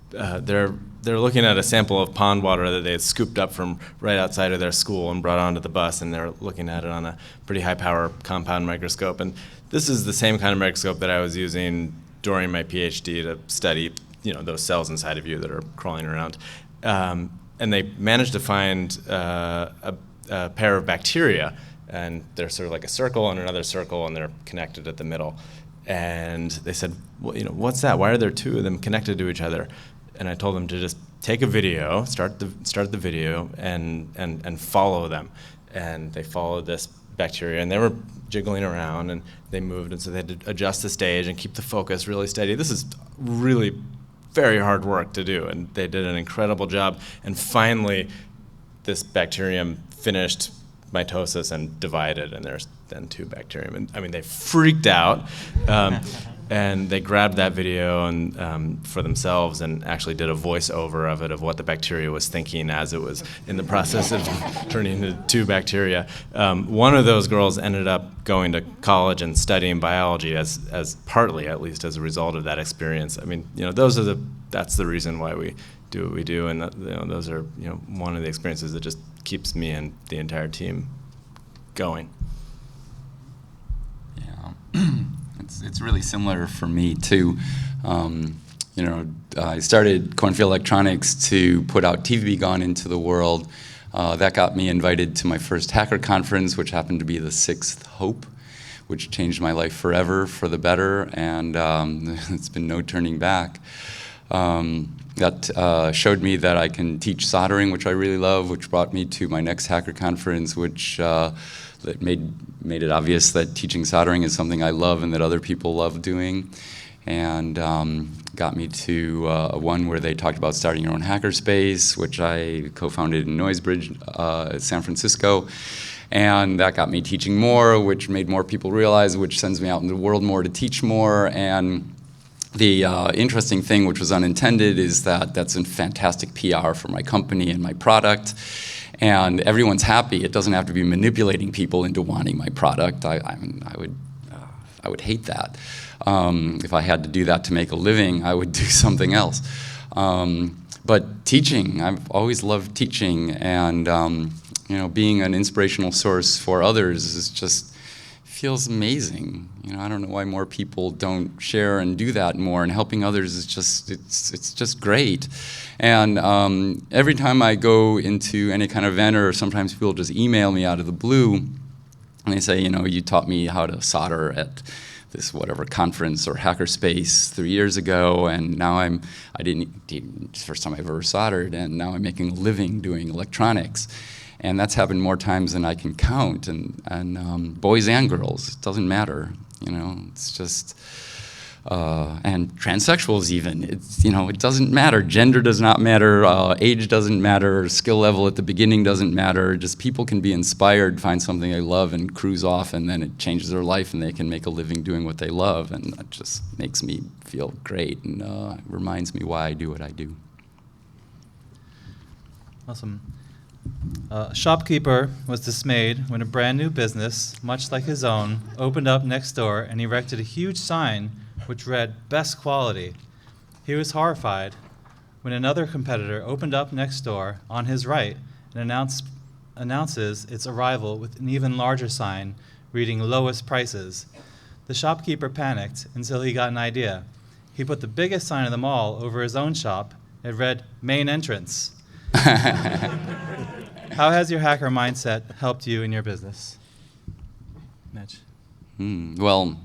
they're looking at a sample of pond water that they had scooped up from right outside of their school and brought onto the bus, and they're looking at it on a pretty high-power compound microscope. And this is the same kind of microscope that I was using during my PhD to study, those cells inside of you that are crawling around. And they managed to find a pair of bacteria, and they're sort of like a circle and another circle, and they're connected at the middle. And they said, well, what's that? Why are there two of them connected to each other? And I told them to just take a video, start the video, and follow them. And they followed this bacteria, and they were jiggling around, and they moved, and so they had to adjust the stage and keep the focus really steady. This is really very hard work to do, and they did an incredible job. And finally, this bacterium finished mitosis and divided, and there's then two bacterium. And I mean, they freaked out. And they grabbed that video and for themselves and actually did a voiceover of it, of what the bacteria was thinking as it was in the process of turning into two bacteria. One of those girls ended up going to college and studying biology as partly, at least, as a result of that experience. I mean, that's the reason why we do what we do, and those are one of the experiences that just keeps me and the entire team going. Yeah. It's really similar for me too. I started Cornfield Electronics to put out TV Gone into the world. That got me invited to my first hacker conference, which happened to be the Sixth Hope, which changed my life forever for the better, and it's been no turning back. That showed me that I can teach soldering, which I really love, which brought me to my next hacker conference, which that made it obvious that teaching soldering is something I love and that other people love doing, and got me to one where they talked about starting your own hackerspace, which I co-founded in Noisebridge, San Francisco, and that got me teaching more, which made more people realize, which sends me out in the world more to teach more. And the interesting thing, which was unintended, is that that's a fantastic PR for my company and my product. And everyone's happy. It doesn't have to be manipulating people into wanting my product. I would hate that. If I had to do that to make a living, I would do something else. But teaching, I've always loved teaching, and being an inspirational source for others is just feels amazing. I don't know why more people don't share and do that more, and helping others is just, it's just great. And every time I go into any kind of event, or sometimes people just email me out of the blue, and they say, you taught me how to solder at this whatever conference or hackerspace 3 years ago, and now it's the first time I've ever soldered, and now I'm making a living doing electronics. And that's happened more times than I can count, and boys and girls, it doesn't matter, it's just, and transsexuals even, it doesn't matter. Gender does not matter, age doesn't matter, skill level at the beginning doesn't matter. Just people can be inspired, find something they love, and cruise off, and then it changes their life, and they can make a living doing what they love, and that just makes me feel great, and reminds me why I do what I do. Awesome. A shopkeeper was dismayed when a brand new business, much like his own, opened up next door and erected a huge sign which read, "Best quality." He was horrified when another competitor opened up next door on his right and announces its arrival with an even larger sign reading lowest prices. The shopkeeper panicked until he got an idea. He put the biggest sign of them all over his own shop. It read, "Main entrance." How has your hacker mindset helped you in your business? Mitch. Well,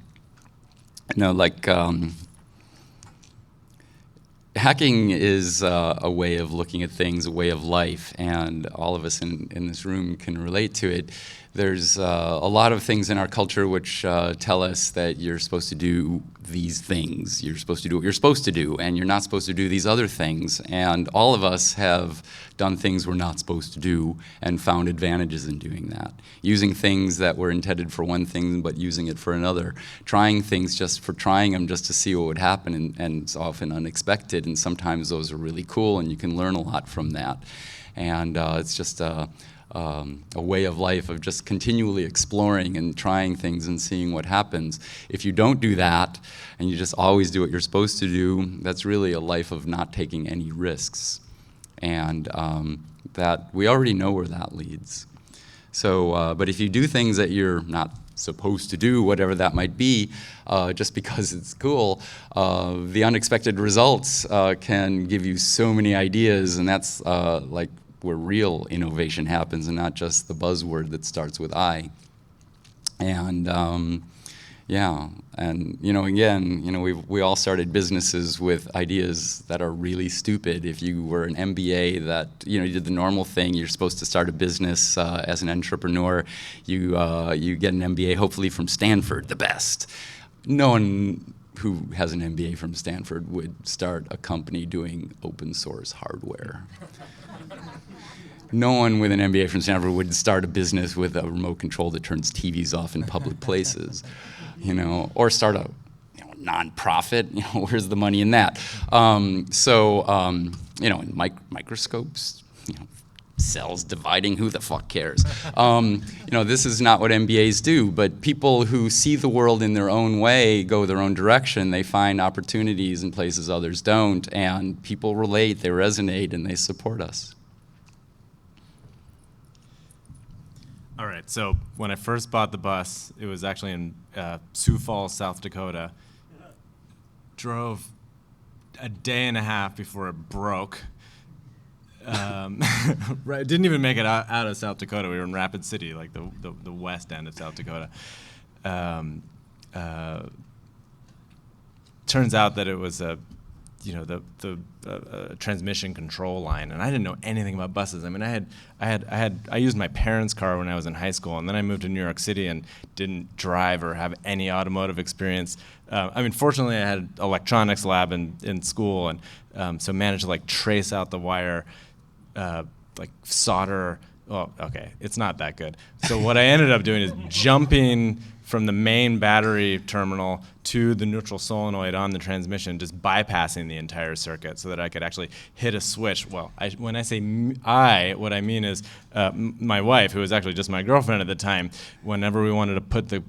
hacking is a way of looking at things, a way of life, and all of us in this room can relate to it. There's a lot of things in our culture which tell us that you're supposed to do these things. You're supposed to do what you're supposed to do, and you're not supposed to do these other things. And all of us have done things we're not supposed to do and found advantages in doing that. Using things that were intended for one thing but using it for another. Trying things just for trying them just to see what would happen, and it's often unexpected, and sometimes those are really cool and you can learn a lot from that. And it's just a way of life of just continually exploring and trying things and seeing what happens. If you don't do that and you just always do what you're supposed to do, that's really a life of not taking any risks. And that we already know where that leads. So, but if you do things that you're not supposed to do, whatever that might be, just because it's cool, the unexpected results can give you so many ideas, and that's like where real innovation happens and not just the buzzword that starts with I. And yeah, and again, we all started businesses with ideas that are really stupid. If you were an MBA that you did the normal thing, you're supposed to start a business as an entrepreneur. You get an MBA, hopefully from Stanford, the best. No one who has an MBA from Stanford would start a company doing open source hardware. No one with an MBA from Stanford would start a business with a remote control that turns TVs off in public places, or start a nonprofit. Where's the money in that? Microscopes, cells dividing, who the fuck cares? This is not what MBAs do, but people who see the world in their own way go their own direction. They find opportunities in places others don't, and people relate, they resonate, and they support us. All right, so when I first bought the bus, it was actually in Sioux Falls, South Dakota. Drove a day and a half before it broke. Right, didn't even make it out of South Dakota. We were in Rapid City, like the west end of South Dakota. Turns out that it was the transmission control line, and I didn't know anything about buses. I mean, I used my parents' car when I was in high school, and then I moved to New York City and didn't drive or have any automotive experience. Fortunately, I had electronics lab in school, and so managed to trace out the wire, solder. Oh, okay, it's not that good. So what I ended up doing is jumping from the main battery terminal to the neutral solenoid on the transmission, just bypassing the entire circuit so that I could actually hit a switch. Well, when I say what I mean is my wife, who was actually just my girlfriend at the time, whenever we wanted to put the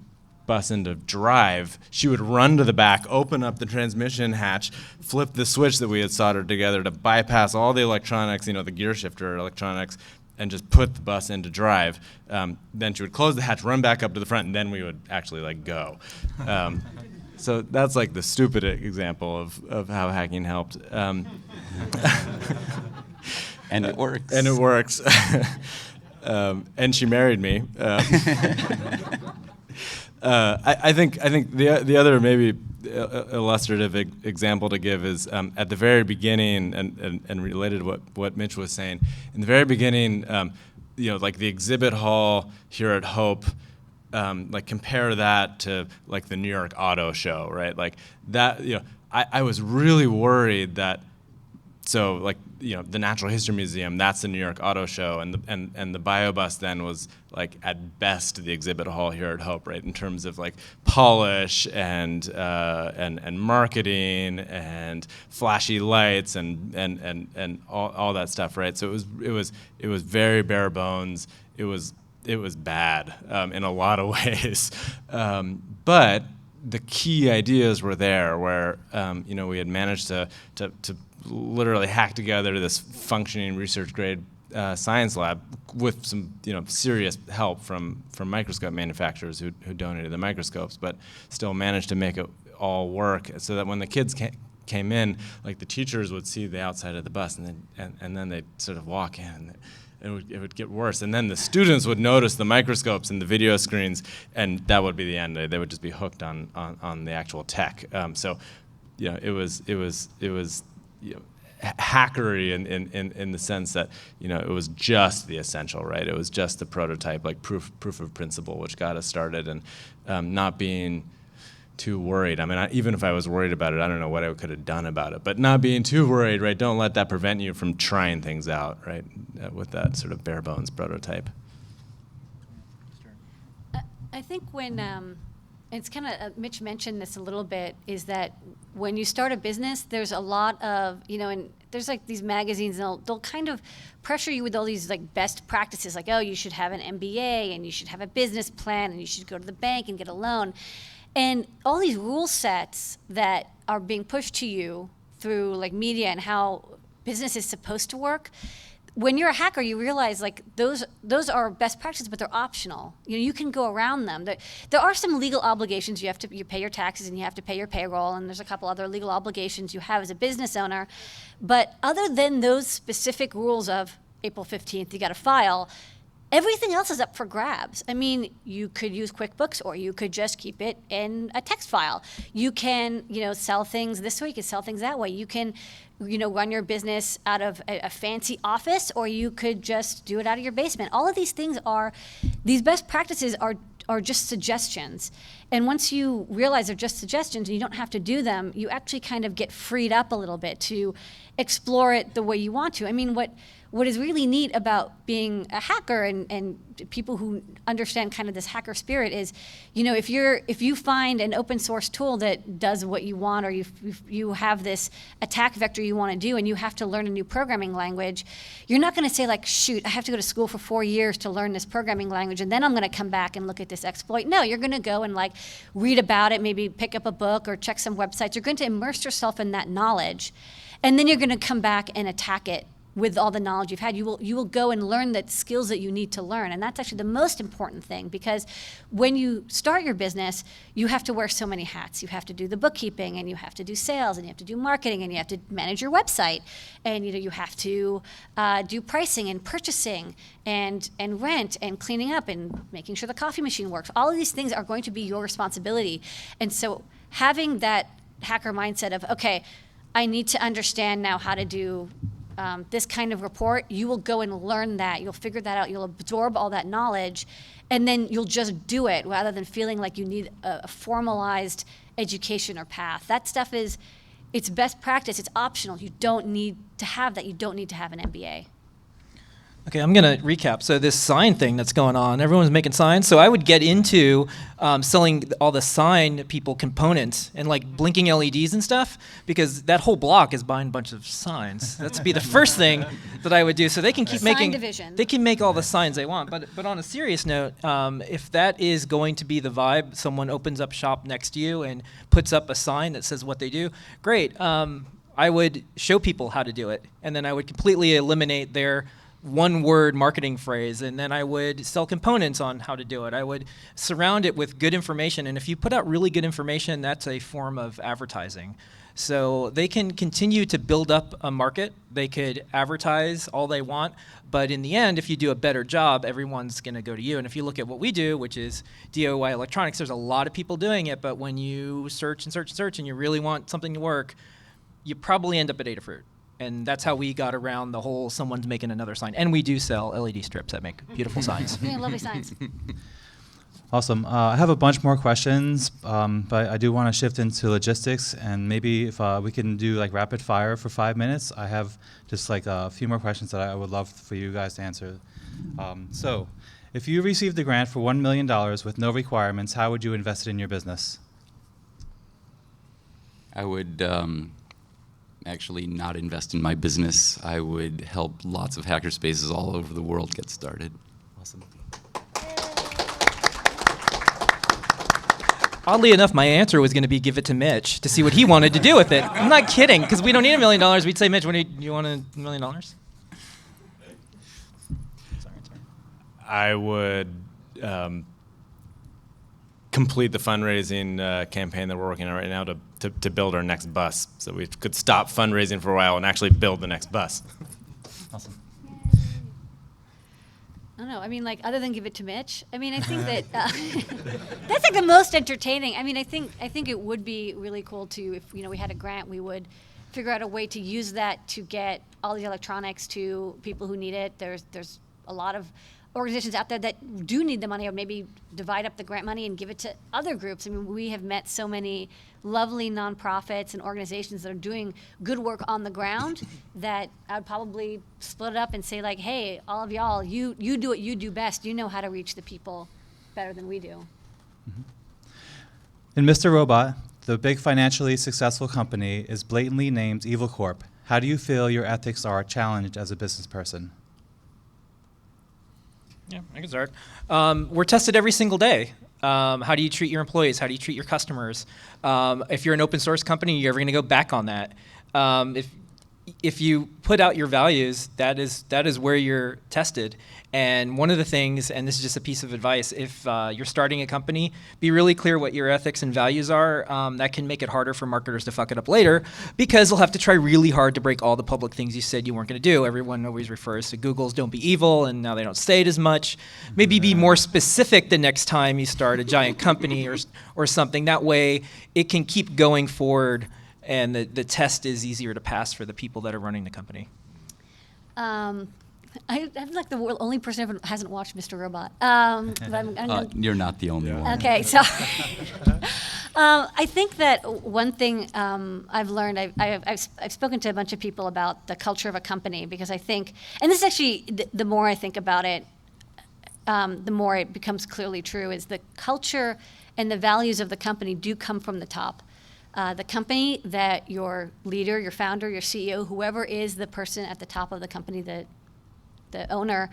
bus into drive, she would run to the back, open up the transmission hatch, flip the switch that we had soldered together to bypass all the electronics, the gear shifter electronics, and just put the bus into drive. Then she would close the hatch, run back up to the front, and then we would actually go. So that's the stupid example of how hacking helped. And it works. And it works. And she married me. I think the other maybe illustrative example to give is at the very beginning, and related to what Mitch was saying. In the very beginning, the exhibit hall here at Hope, compare that to the New York Auto Show, right? I was really worried that. So the Natural History Museum, that's the New York Auto Show, and the BioBus then was at best the exhibit hall here at Hope, right? In terms of polish and marketing and flashy lights and all that stuff, right? So it was very bare bones. It was bad in a lot of ways, but the key ideas were there, where we had managed to literally hack together this functioning research grade science lab with some serious help from microscope manufacturers who donated the microscopes, but still managed to make it all work, so that when the kids came in, like, the teachers would see the outside of the bus, and then they'd sort of walk in. It would get worse, and then the students would notice the microscopes and the video screens, and that would be the end. They would just be hooked on the actual tech. It was hackery in the sense that it was just the essential, right? It was just the prototype, like proof of principle, which got us started, and not being too worried. I mean, even if I was worried about it, I don't know what I could have done about it. But not being too worried, right? Don't let that prevent you from trying things out, right? With that sort of bare bones prototype. I think when it's kind of Mitch mentioned this a little bit, is that when you start a business, there's a lot of and there's like these magazines, and they'll kind of pressure you with all these like best practices, like, oh, you should have an MBA and you should have a business plan and you should go to the bank and get a loan. And all these rule sets that are being pushed to you through like media and how business is supposed to work, when you're a hacker, you realize like those are best practices, but they're optional. You can go around them. There are some legal obligations. You pay your taxes and you have to pay your payroll, and there's a couple other legal obligations you have as a business owner. But other than those specific rules of April 15th, you got to file, everything else is up for grabs. I mean, you could use QuickBooks, or you could just keep it in a text file. You can, sell things this way, you can sell things that way. You can, run your business out of a fancy office, or you could just do it out of your basement. All of these things these best practices are just suggestions. And once you realize they're just suggestions and you don't have to do them, you actually kind of get freed up a little bit to explore it the way you want to. I mean, what is really neat about being a hacker and people who understand kind of this hacker spirit is, if you find an open source tool that does what you want, or you have this attack vector you want to do, and you have to learn a new programming language, you're not going to say like, shoot, I have to go to school for 4 years to learn this programming language, and then I'm going to come back and look at this exploit. No, you're going to go and like read about it, maybe pick up a book or check some websites. You're going to immerse yourself in that knowledge, and then you're going to come back and attack it with all the knowledge you've had. You will go and learn the skills that you need to learn. And that's actually the most important thing, because when you start your business, you have to wear so many hats. You have to do the bookkeeping, and you have to do sales, and you have to do marketing, and you have to manage your website. And you have to do pricing and purchasing and rent and cleaning up and making sure the coffee machine works. All of these things are going to be your responsibility. And so having that hacker mindset of, okay, I need to understand now how to do this kind of report, you will go and learn that. You'll figure that out. You'll absorb all that knowledge, and then you'll just do it rather than feeling like you need a formalized education or path. That stuff it's best practice. It's optional. You don't need to have that. You don't need to have an MBA. Okay, I'm going to recap. So this sign thing that's going on, everyone's making signs. So I would get into selling all the sign people components and like blinking LEDs and stuff, because that whole block is buying a bunch of signs. That's be the first thing that I would do. So they can keep making, division. They can make all the signs they want. But on a serious note, if that is going to be the vibe, someone opens up shop next to you and puts up a sign that says what they do, great. I would show people how to do it, and then I would completely eliminate their one-word marketing phrase, and then I would sell components on how to do it. I would surround it with good information, and if you put out really good information, that's a form of advertising. So they can continue to build up a market. They could advertise all they want, but in the end, if you do a better job, everyone's going to go to you. And if you look at what we do, which is DIY electronics, there's a lot of people doing it, but when you search and search and search and you really want something to work, you probably end up at Adafruit. And that's how we got around the whole someone's making another sign. And we do sell LED strips that make beautiful signs. Yeah, lovely signs. Awesome. I have a bunch more questions, but I do want to shift into logistics, and maybe if we can do like rapid fire for 5 minutes. I have just like a few more questions that I would love for you guys to answer. So, if you received a grant for $1 million with no requirements, how would you invest it in your business? I would actually not invest in my business. I would help lots of hackerspaces all over the world get started. Awesome. Oddly enough, my answer was going to be give it to Mitch to see what he wanted to do with it. I'm not kidding, because we don't need $1 million. We'd say, Mitch, do you want $1 million? I would complete the fundraising campaign that we're working on right now to build our next bus. So we could stop fundraising for a while and actually build the next bus. Awesome. I don't know. I mean, like, other than give it to Mitch, I mean, I think that that's like the most entertaining. I mean, I think it would be really cool to, if we had a grant, we would figure out a way to use that to get all the electronics to people who need it. There's a lot of organizations out there that do need the money, or maybe divide up the grant money and give it to other groups. I mean, we have met so many lovely nonprofits and organizations that are doing good work on the ground that I would probably split it up and say, like, hey, all of y'all, you do what you do best. You know how to reach the people better than we do. In Mr. Robot, the big financially successful company is blatantly named Evil Corp. How do you feel your ethics are challenged as a business person? Yeah, I can start. We're tested every single day. How do you treat your employees? How do you treat your customers? If you're an open source company, you're ever going to go back on that. If you put out your values, that is where you're tested. And one of the things, and this is just a piece of advice, if you're starting a company, be really clear what your ethics and values are. That can make it harder for marketers to fuck it up later, because they'll have to try really hard to break all the public things you said you weren't going to do. Everyone always refers to Google's "don't be evil," and now they don't say it as much. Maybe be more specific the next time you start a giant company or something. That way, it can keep going forward, and the test is easier to pass for the people that are running the company. I'm like the only person who hasn't watched Mr. Robot. But You're not the only one. Okay, sorry. I think that one thing I've learned, I've spoken to a bunch of people about the culture of a company, because I think, and this is actually, the more I think about it, the more it becomes clearly true, is the culture and the values of the company do come from the top. The company that your leader, your founder, your CEO, whoever is the person at the top of the company, the owner,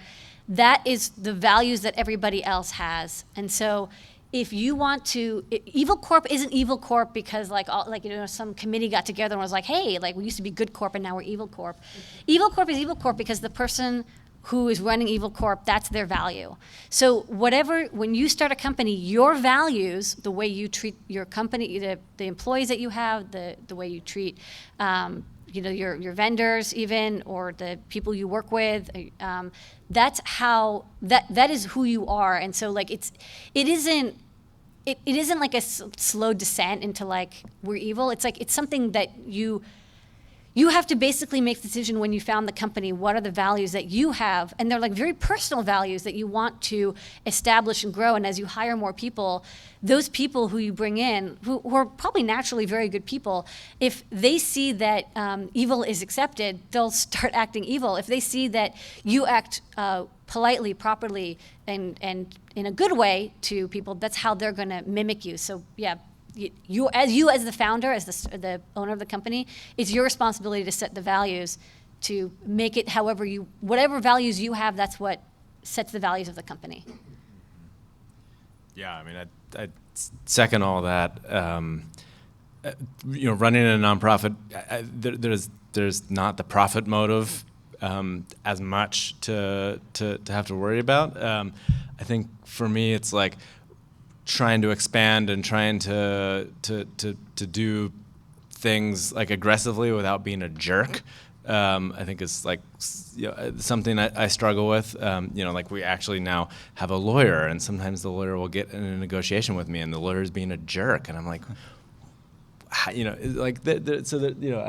that is the values that everybody else has. And so if you want to, Evil Corp isn't Evil Corp because some committee got together and was like, hey, like, we used to be Good Corp and now we're Evil Corp. Evil Corp is Evil Corp because the person who is running Evil Corp, that's their value. So when you start a company, your values, the way you treat your company, the employees that you have, the way you treat your vendors even, or the people you work with, that's how, that is who you are. And so like it isn't like a slow descent into like we're evil. It's like it's something that you have to basically make the decision when you found the company, what are the values that you have? And they're like very personal values that you want to establish and grow. And as you hire more people, those people who you bring in, who are probably naturally very good people, if they see that evil is accepted, they'll start acting evil. If they see that you act politely, properly, and in a good way to people, that's how they're going to mimic you. So yeah. You as the founder, as the owner of the company, it's your responsibility to set the values, to make it whatever values you have, that's what sets the values of the company. Yeah, I mean, I second all that. Running a nonprofit, there's not the profit motive as much to have to worry about. I think for me, it's like trying to expand and trying to do things like aggressively without being a jerk. I think is like something I struggle with. Like we actually now have a lawyer, and sometimes the lawyer will get in a negotiation with me, and the lawyer's being a jerk, and I'm like, I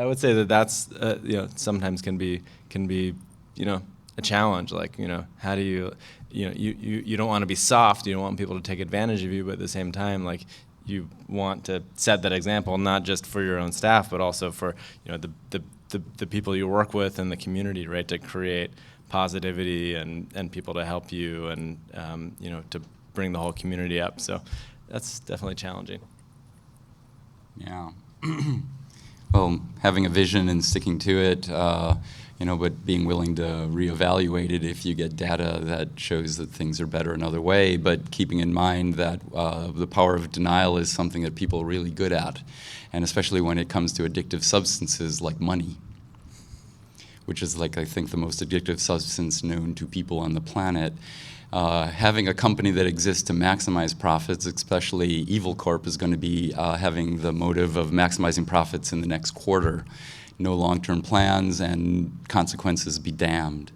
would say that's sometimes can be a challenge. Like how do you you don't want to be soft. You don't want people to take advantage of you, but at the same time, like you want to set that example not just for your own staff, but also for the people you work with and the community, right? To create positivity and people to help you and to bring the whole community up. So that's definitely challenging. Yeah. well, having a vision and sticking to it, but being willing to reevaluate it if you get data that shows that things are better another way, but keeping in mind that the power of denial is something that people are really good at, and especially when it comes to addictive substances like money, which is I think the most addictive substance known to people on the planet. Having a company that exists to maximize profits, especially Evil Corp, is going to be having the motive of maximizing profits in the next quarter. No long-term plans, and consequences be damned.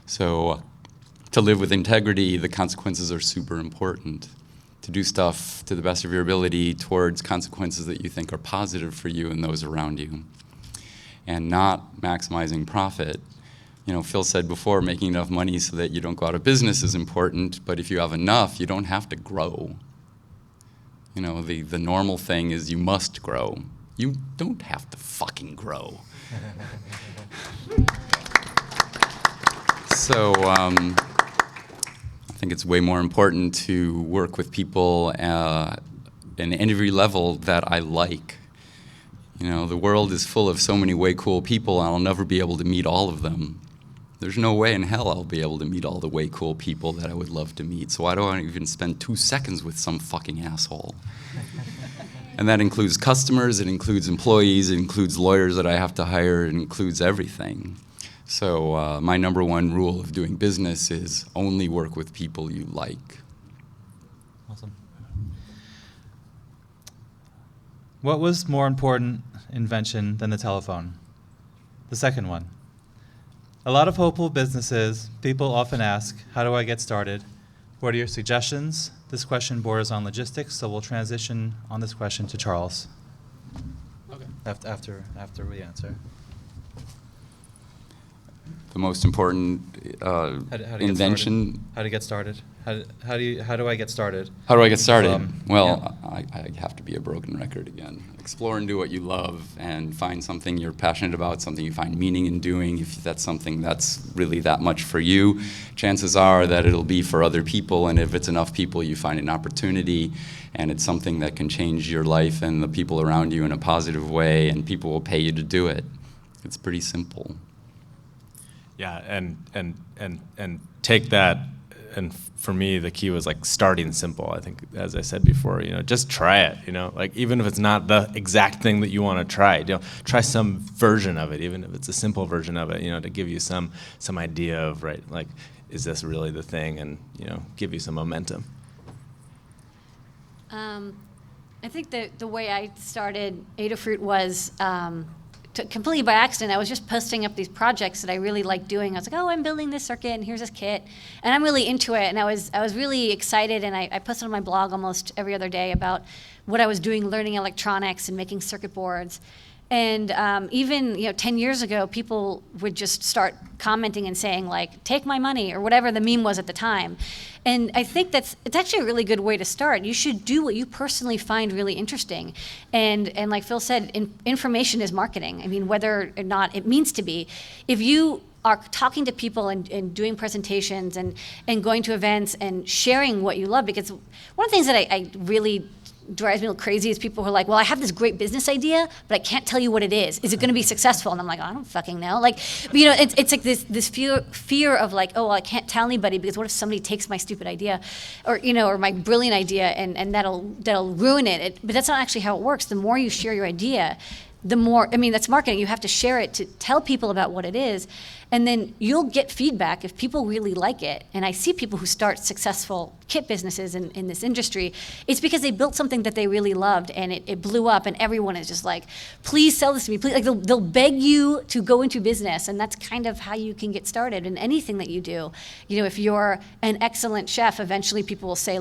So to live with integrity, the consequences are super important. To do stuff to the best of your ability towards consequences that you think are positive for you and those around you. And not maximizing profit. Phil said before, making enough money so that you don't go out of business is important, but if you have enough, you don't have to grow. The normal thing is you must grow. You don't have to fucking grow. So I think it's way more important to work with people at every level that I like. The world is full of so many way cool people, and I'll never be able to meet all of them. There's no way in hell I'll be able to meet all the way cool people that I would love to meet, so why do I even spend 2 seconds with some fucking asshole? And that includes customers, it includes employees, it includes lawyers that I have to hire, it includes everything. So my number one rule of doing business is only work with people you like. Awesome. What was more important invention than the telephone? The second one. A lot of hopeful businesses, people often ask, how do I get started? What are your suggestions? This question borders on logistics, so we'll transition on this question to Charles. Okay. After we answer. The most important invention. How to get started? How do I get started? How do I get started? Yeah. I have to be a broken record again. Explore and do what you love, and find something you're passionate about, something you find meaning in doing. If that's something that's really that much for you, chances are that it'll be for other people, and if it's enough people, you find an opportunity, and it's something that can change your life and the people around you in a positive way, and people will pay you to do it. It's pretty simple. Yeah, and take that. And for me, the key was starting simple. I think, as I said before, just try it. Even if it's not the exact thing that you want to try, try some version of it, even if it's a simple version of it. To give you some idea of is this really the thing, and give you some momentum. I think the way I started Adafruit was completely by accident. I was just posting up these projects that I really liked doing. I was like, oh, I'm building this circuit, and here's this kit, and I'm really into it. And I was really excited, and I posted on my blog almost every other day about what I was doing, learning electronics and making circuit boards. And even 10 years ago, people would just start commenting and saying take my money, or whatever the meme was at the time. And I think it's actually a really good way to start. You should do what you personally find really interesting. And like Phil said, information is marketing. I mean, whether or not it means to be. If you are talking to people and doing presentations and going to events and sharing what you love, because one of the things that I really drives me a little crazy is people who are like, well, I have this great business idea, but I can't tell you what it is. Is it going to be successful? And I'm like, oh, I don't fucking know. It's like this fear of oh, well, I can't tell anybody because what if somebody takes my stupid idea, or or my brilliant idea, and that'll ruin it. But that's not actually how it works. The more you share your idea, the more, that's marketing. You have to share it to tell people about what it is. And then you'll get feedback if people really like it. And I see people who start successful kit businesses in this industry. It's because they built something that they really loved, and it blew up, and everyone is just like, please sell this to me. Please. They'll beg you to go into business, and that's kind of how you can get started in anything that you do. If you're an excellent chef, eventually people will say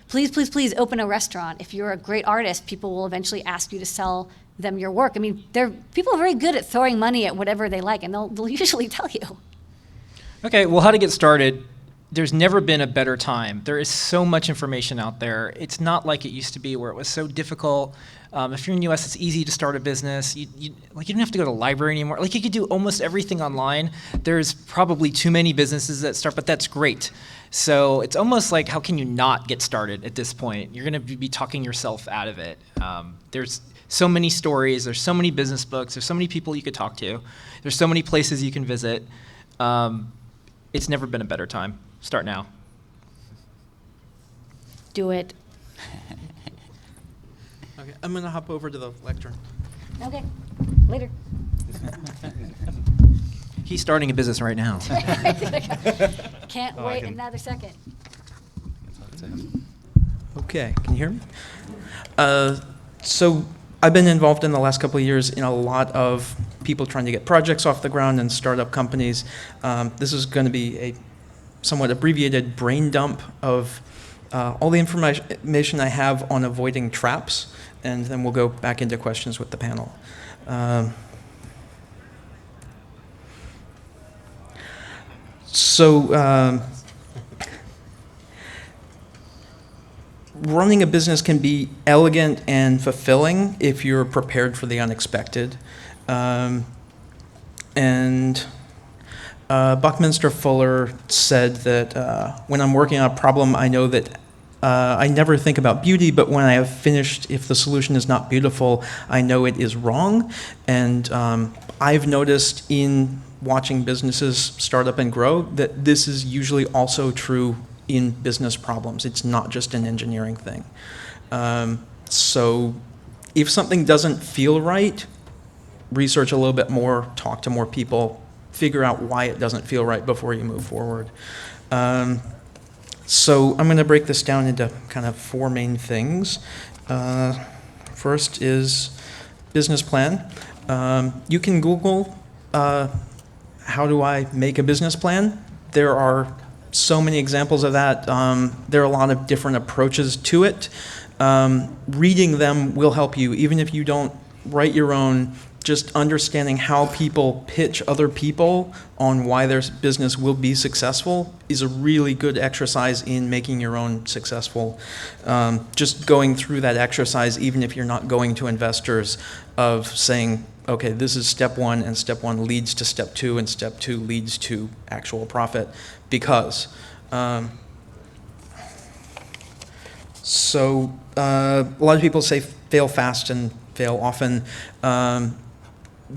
please, please, please open a restaurant. If you're a great artist, people will eventually ask you to sell them your work. People are very good at throwing money at whatever they like, and they'll usually tell you. Okay, well, how to get started. there's never been a better time. There is so much information out there. It's not like it used to be where it was so difficult. If you're in the US, it's easy to start a business. You don't have to go to the library anymore. Like, you could do almost everything online. There's probably too many businesses that start, but that's great. So it's almost like, how can you not get started at this point? You're gonna be talking yourself out of it. There's so many stories, there's so many business books, there's so many people you could talk to, there's so many places you can visit. It's never been a better time. Start now. Do it. Okay, I'm gonna hop over to the lectern. Okay. Later. He's starting a business right now. Can't wait another second. Okay, can you hear me? So I've been involved in the last couple of years in a lot of people trying to get projects off the ground and startup companies. This is going to be a somewhat abbreviated brain dump of all the information I have on avoiding traps, and then we'll go back into questions with the panel. Running a business can be elegant and fulfilling if you're prepared for the unexpected. Buckminster Fuller said that when I'm working on a problem, I know that I never think about beauty, but when I have finished, if the solution is not beautiful, I know it is wrong. And I've noticed in watching businesses start up and grow that this is usually also true in business problems. It's not just an engineering thing. So if something doesn't feel right, research a little bit more, talk to more people, figure out why it doesn't feel right before you move forward. So I'm going to break this down into kind of four main things. First is business plan. You can Google, how do I make a business plan? There are so many examples of that. There are a lot of different approaches to it. Reading them will help you, even if you don't write your own. Just understanding how people pitch other people on why their business will be successful is a really good exercise in making your own successful. Just going through that exercise, even if you're not going to investors, of saying, okay, this is step one, and step one leads to step two, and step two leads to actual profit. Because a lot of people say fail fast and fail often.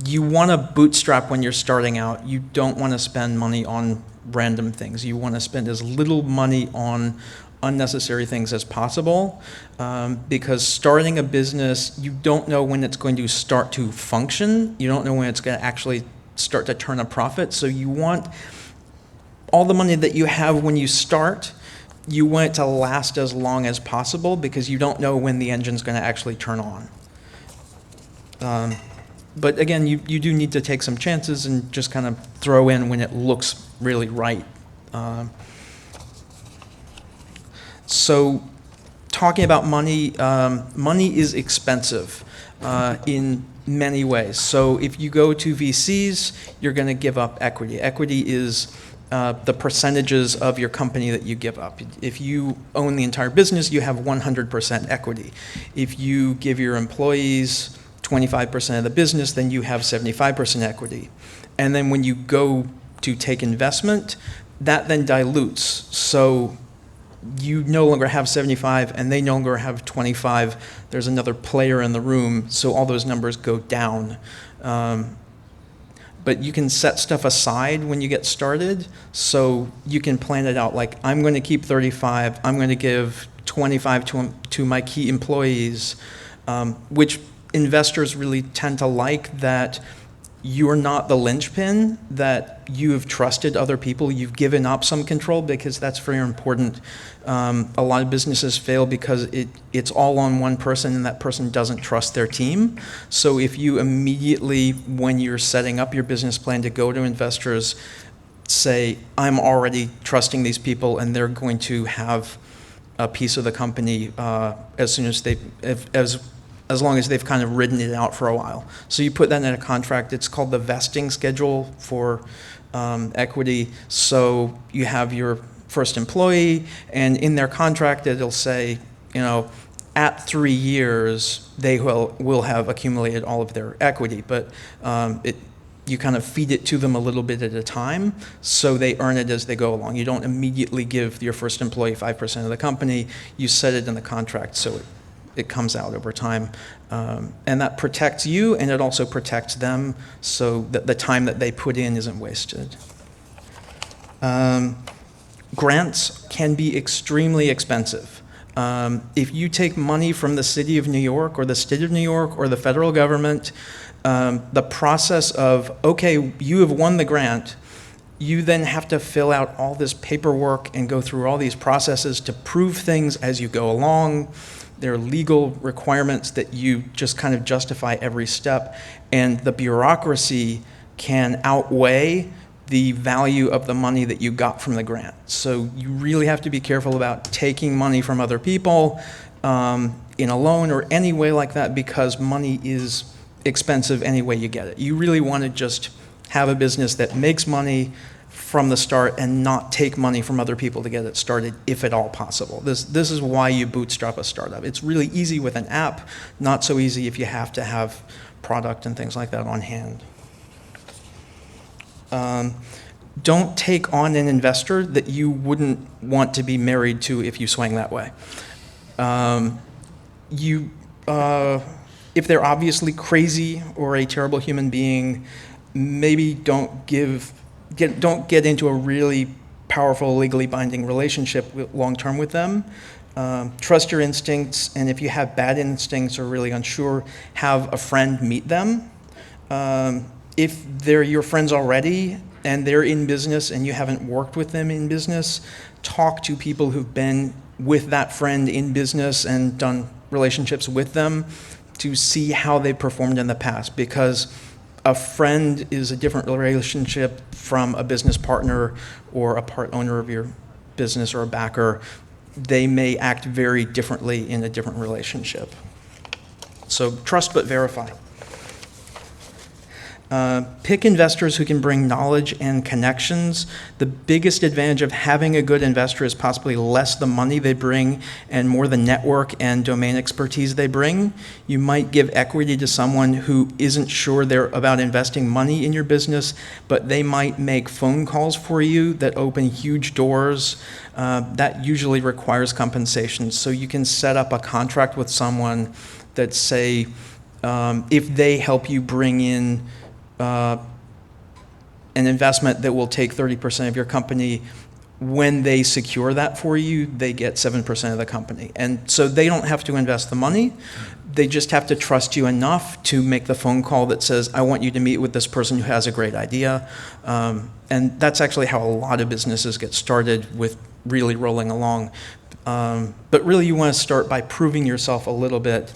You want to bootstrap when you're starting out. You don't want to spend money on random things. You want to spend as little money on unnecessary things as possible, because starting a business, you don't know when it's going to start to function. You don't know when it's going to actually start to turn a profit. So you want all the money that you have when you start, you want it to last as long as possible, because you don't know when the engine's going to actually turn on. But again, you do need to take some chances and just kind of throw in when it looks really right. So talking about money, money is expensive in many ways. So if you go to VCs, you're going to give up equity. Equity is the percentages of your company that you give up. If you own the entire business, you have 100% equity. If you give your employees 25% of the business, then you have 75% equity. And then when you go to take investment, that then dilutes. So you no longer have 75 and they no longer have 25. There's another player in the room, so all those numbers go down. But you can set stuff aside when you get started, so you can plan it out. Like, I'm going to keep 35, I'm going to give 25 to my key employees, which investors really tend to like, that you're not the linchpin, that you have trusted other people, you've given up some control, because that's very important. A lot of businesses fail because it's all on one person, and that person doesn't trust their team. So if you immediately, when you're setting up your business plan to go to investors, say, I'm already trusting these people and they're going to have a piece of the company as soon as as long as they've kind of ridden it out for a while. So you put that in a contract. It's called the vesting schedule for equity. So you have your first employee, and in their contract it'll say, at 3 years they will have accumulated all of their equity, but you kind of feed it to them a little bit at a time, so they earn it as they go along. You don't immediately give your first employee 5% of the company. You set it in the contract so it comes out over time. And that protects you, and it also protects them, so that the time that they put in isn't wasted. Grants can be extremely expensive. If you take money from the city of New York or the state of New York or the federal government, the process of, okay, you have won the grant, you then have to fill out all this paperwork and go through all these processes to prove things as you go along. There are legal requirements that you just kind of justify every step, and the bureaucracy can outweigh the value of the money that you got from the grant. So you really have to be careful about taking money from other people in a loan or any way like that, because money is expensive any way you get it. You really want to just have a business that makes money from the start and not take money from other people to get it started, if at all possible. This is why you bootstrap a startup. It's really easy with an app, not so easy if you have to have product and things like that on hand. Don't take on an investor that you wouldn't want to be married to if you swing that way. If they're obviously crazy or a terrible human being, maybe don't get into a really powerful, legally binding relationship long-term with them. Trust your instincts, and if you have bad instincts or really unsure, have a friend meet them. If they're your friends already and they're in business and you haven't worked with them in business, talk to people who've been with that friend in business and done relationships with them to see how they performed in the past, because a friend is a different relationship from a business partner or a part owner of your business or a backer. They may act very differently in a different relationship. So trust but verify. Pick investors who can bring knowledge and connections. The biggest advantage of having a good investor is possibly less the money they bring and more the network and domain expertise they bring. You might give equity to someone who isn't sure they're about investing money in your business, but they might make phone calls for you that open huge doors. That usually requires compensation. So you can set up a contract with someone that, say, if they help you bring in an investment that will take 30% of your company, when they secure that for you, they get 7% of the company. And so they don't have to invest the money. They just have to trust you enough to make the phone call that says, I want you to meet with this person who has a great idea. And that's actually how a lot of businesses get started, with really rolling along. But really you want to start by proving yourself a little bit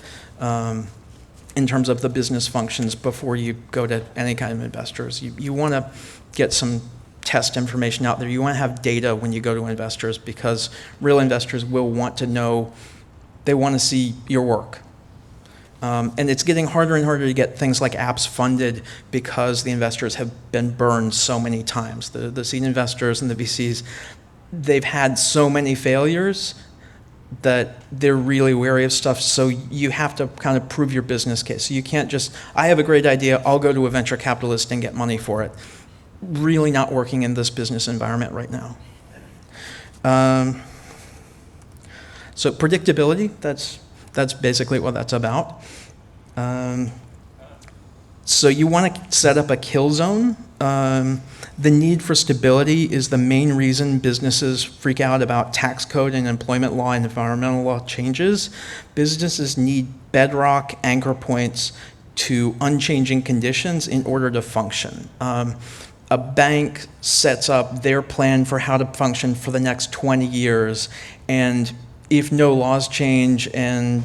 in terms of the business functions before you go to any kind of investors. You want to get some test information out there. You want to have data when you go to investors, because real investors will want to know, they want to see your work. And it's getting harder and harder to get things like apps funded because the investors have been burned so many times. The seed investors and the VCs, they've had so many failures that they're really wary of stuff, so you have to kind of prove your business case. So you can't just, I have a great idea, I'll go to a venture capitalist and get money for it. Really not working in this business environment right now. So predictability, that's basically what that's about. So you want to set up a kill zone. The need for stability is the main reason businesses freak out about tax code and employment law and environmental law changes. Businesses need bedrock anchor points to unchanging conditions in order to function. A bank sets up their plan for how to function for the next 20 years, and if no laws change and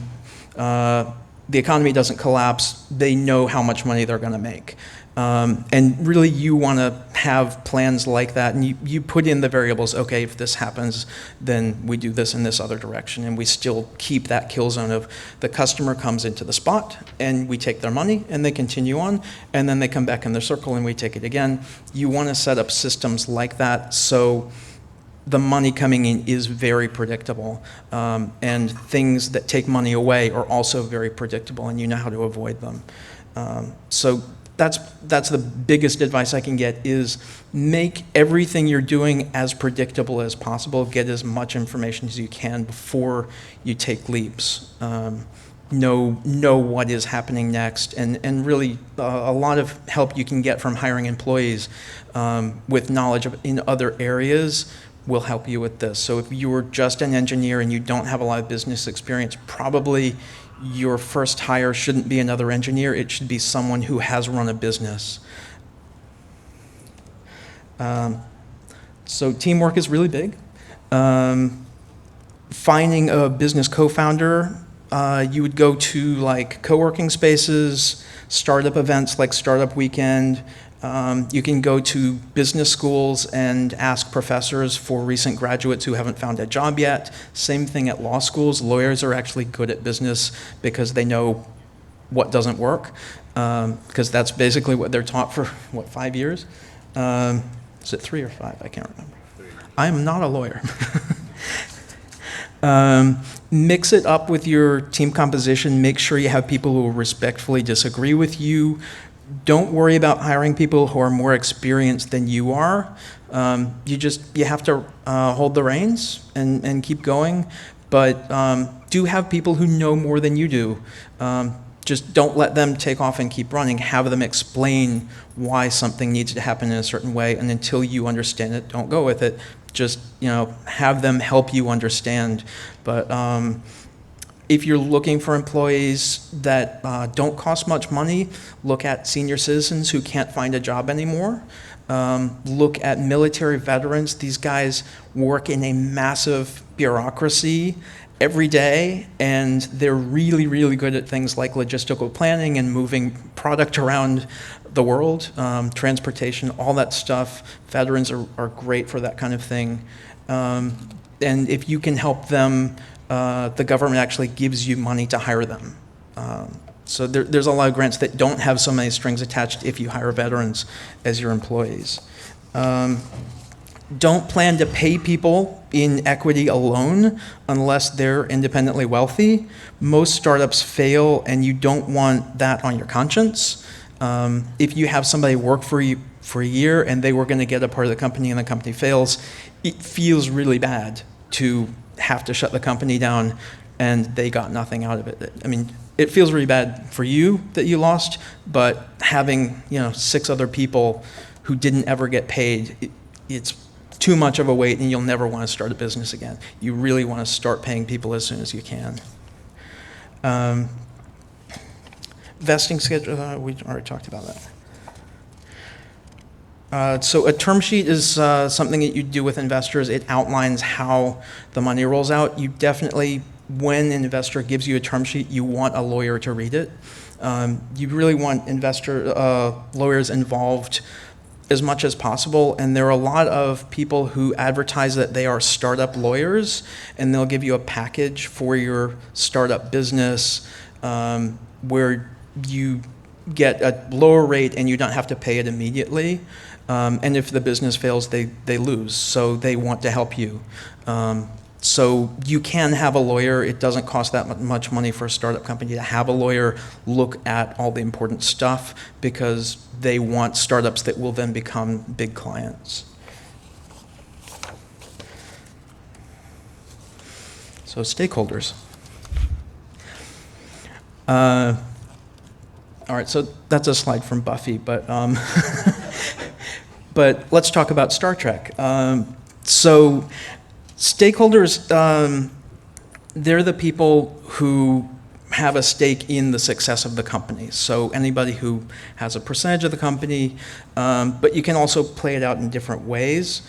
the economy doesn't collapse, they know how much money they're going to make. And really you want to have plans like that, and you put in the variables, okay, if this happens, then we do this in this other direction, and we still keep that kill zone of the customer comes into the spot, and we take their money, and they continue on, and then they come back in their circle, and we take it again. You want to set up systems like that, so the money coming in is very predictable, and things that take money away are also very predictable, and you know how to avoid them. So that's the biggest advice I can get, is make everything you're doing as predictable as possible. Get as much information as you can before you take leaps. Know what is happening next, and really a lot of help you can get from hiring employees with knowledge in other areas will help you with this. So if you're just an engineer and you don't have a lot of business experience, probably your first hire shouldn't be another engineer. It should be someone who has run a business. So teamwork is really big. Finding a business co-founder, you would go to like co-working spaces, startup events like Startup Weekend. You can go to business schools and ask professors for recent graduates who haven't found a job yet. Same thing at law schools. Lawyers are actually good at business because they know what doesn't work, because that's basically what they're taught for, 5 years? Is it 3 or 5? I can't remember. I am not a lawyer. Mix it up with your team composition. Make sure you have people who respectfully disagree with you. Don't worry about hiring people who are more experienced than you are. You have to hold the reins and keep going. But do have people who know more than you do. Just don't let them take off and keep running. Have them explain why something needs to happen in a certain way, and until you understand it, don't go with it. Just have them help you understand. But if you're looking for employees that don't cost much money, look at senior citizens who can't find a job anymore. Look at military veterans. These guys work in a massive bureaucracy every day, and they're really, really good at things like logistical planning and moving product around the world, transportation, all that stuff. Veterans are great for that kind of thing. And if you can help them, the government actually gives you money to hire them. So there's a lot of grants that don't have so many strings attached if you hire veterans as your employees. Don't plan to pay people in equity alone unless they're independently wealthy. Most startups fail, and you don't want that on your conscience. If you have somebody work for you for a year and they were going to get a part of the company and the company fails, it feels really bad to have to shut the company down and they got nothing out of it. I mean, it feels really bad for you that you lost, but having 6 other people who didn't ever get paid, it's too much of a weight, and you'll never want to start a business again. You really want to start paying people as soon as you can. Vesting schedule, we already talked about that. So a term sheet is something that you do with investors. It outlines how the money rolls out. You definitely, when an investor gives you a term sheet, you want a lawyer to read it. You really want lawyers involved as much as possible, and there are a lot of people who advertise that they are startup lawyers, and they'll give you a package for your startup business where you get a lower rate and you don't have to pay it immediately. And if the business fails, they lose, so they want to help you. So you can have a lawyer. It doesn't cost that much money for a startup company to have a lawyer look at all the important stuff, because they want startups that will then become big clients. So stakeholders. All right, so that's a slide from Buffy, but but let's talk about Star Trek. So stakeholders, they're the people who have a stake in the success of the company. So anybody who has a percentage of the company, but you can also play it out in different ways.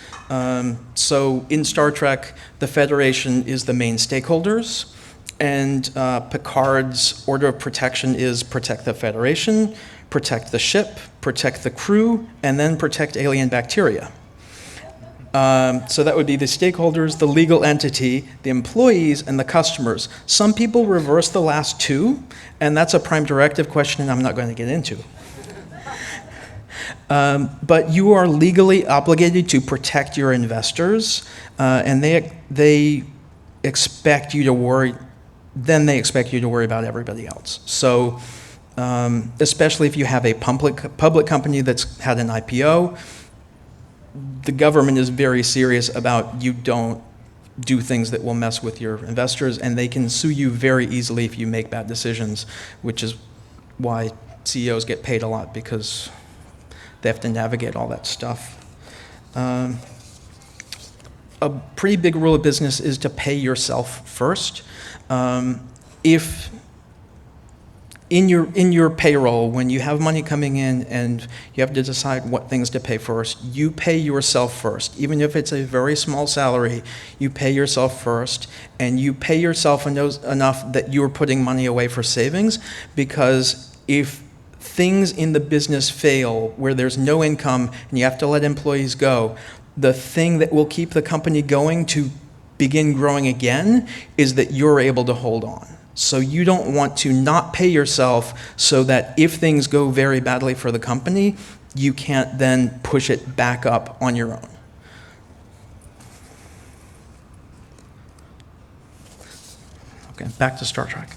So in Star Trek, the Federation is the main stakeholders, and Picard's order of protection is protect the Federation, protect the ship, protect the crew, and then protect alien bacteria. So that would be the stakeholders, the legal entity, the employees, and the customers. Some people reverse the last two, and that's a prime directive question, and I'm not going to get into. But you are legally obligated to protect your investors, and they expect you to worry. Then they expect you to worry about everybody else. So, especially if you have a public company that's had an IPO, the government is very serious about you don't do things that will mess with your investors, and they can sue you very easily if you make bad decisions, which is why CEOs get paid a lot, because they have to navigate all that stuff. A pretty big rule of business is to pay yourself first. If in your payroll, when you have money coming in and you have to decide what things to pay first, you pay yourself first. Even if it's a very small salary, you pay yourself first, and you pay yourself enough that you're putting money away for savings, because if things in the business fail where there's no income and you have to let employees go, the thing that will keep the company going to begin growing again is that you're able to hold on. So you don't want to not pay yourself so that if things go very badly for the company, you can't then push it back up on your own. Okay, back to Star Trek.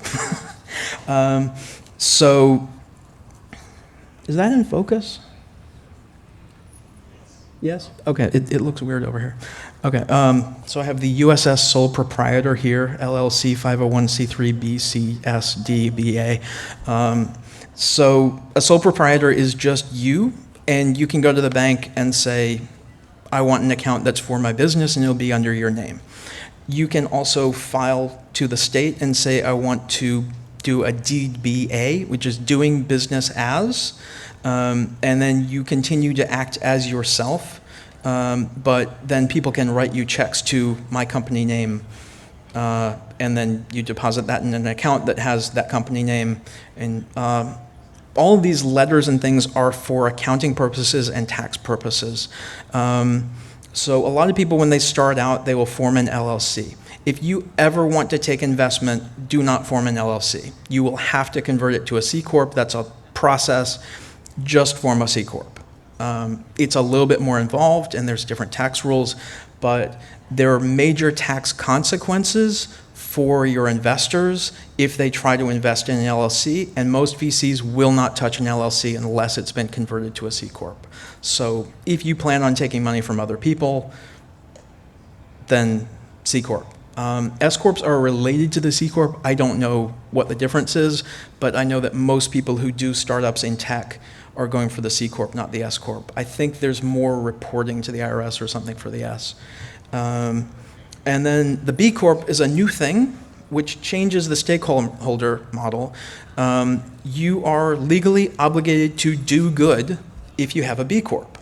So, is that in focus? Yes? Okay, it looks weird over here. Okay, so I have the USS sole proprietor here, LLC 501c3 BCSD BA. So a sole proprietor is just you, and you can go to the bank and say, I want an account that's for my business, and it'll be under your name. You can also file to the state and say, I want to do a DBA, which is doing business as, and then you continue to act as yourself, but then people can write you checks to my company name, and then you deposit that in an account that has that company name. And all of these letters and things are for accounting purposes and tax purposes. So a lot of people, when they start out, they will form an LLC. If you ever want to take investment, do not form an LLC. You will have to convert it to a C Corp. That's a process. Just form a C Corp. It's a little bit more involved, and there's different tax rules, but there are major tax consequences for your investors if they try to invest in an LLC, and most VCs will not touch an LLC unless it's been converted to a C Corp. So if you plan on taking money from other people, then C Corp. S Corps are related to the C Corp. I don't know what the difference is, but I know that most people who do startups in tech are going for the C Corp, not the S Corp. I think there's more reporting to the IRS or something for the S. And then the B Corp is a new thing, which changes the stakeholder model. You are legally obligated to do good if you have a B Corp.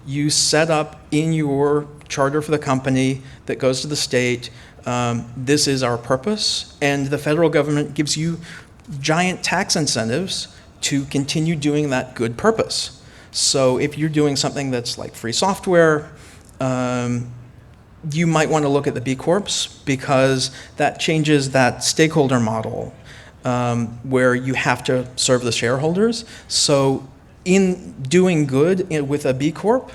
You set up in your charter for the company that goes to the state, this is our purpose, and the federal government gives you giant tax incentives to continue doing that good purpose. So if you're doing something that's like free software, you might want to look at the B Corps, because that changes that stakeholder model where you have to serve the shareholders. So in doing good with a B Corp,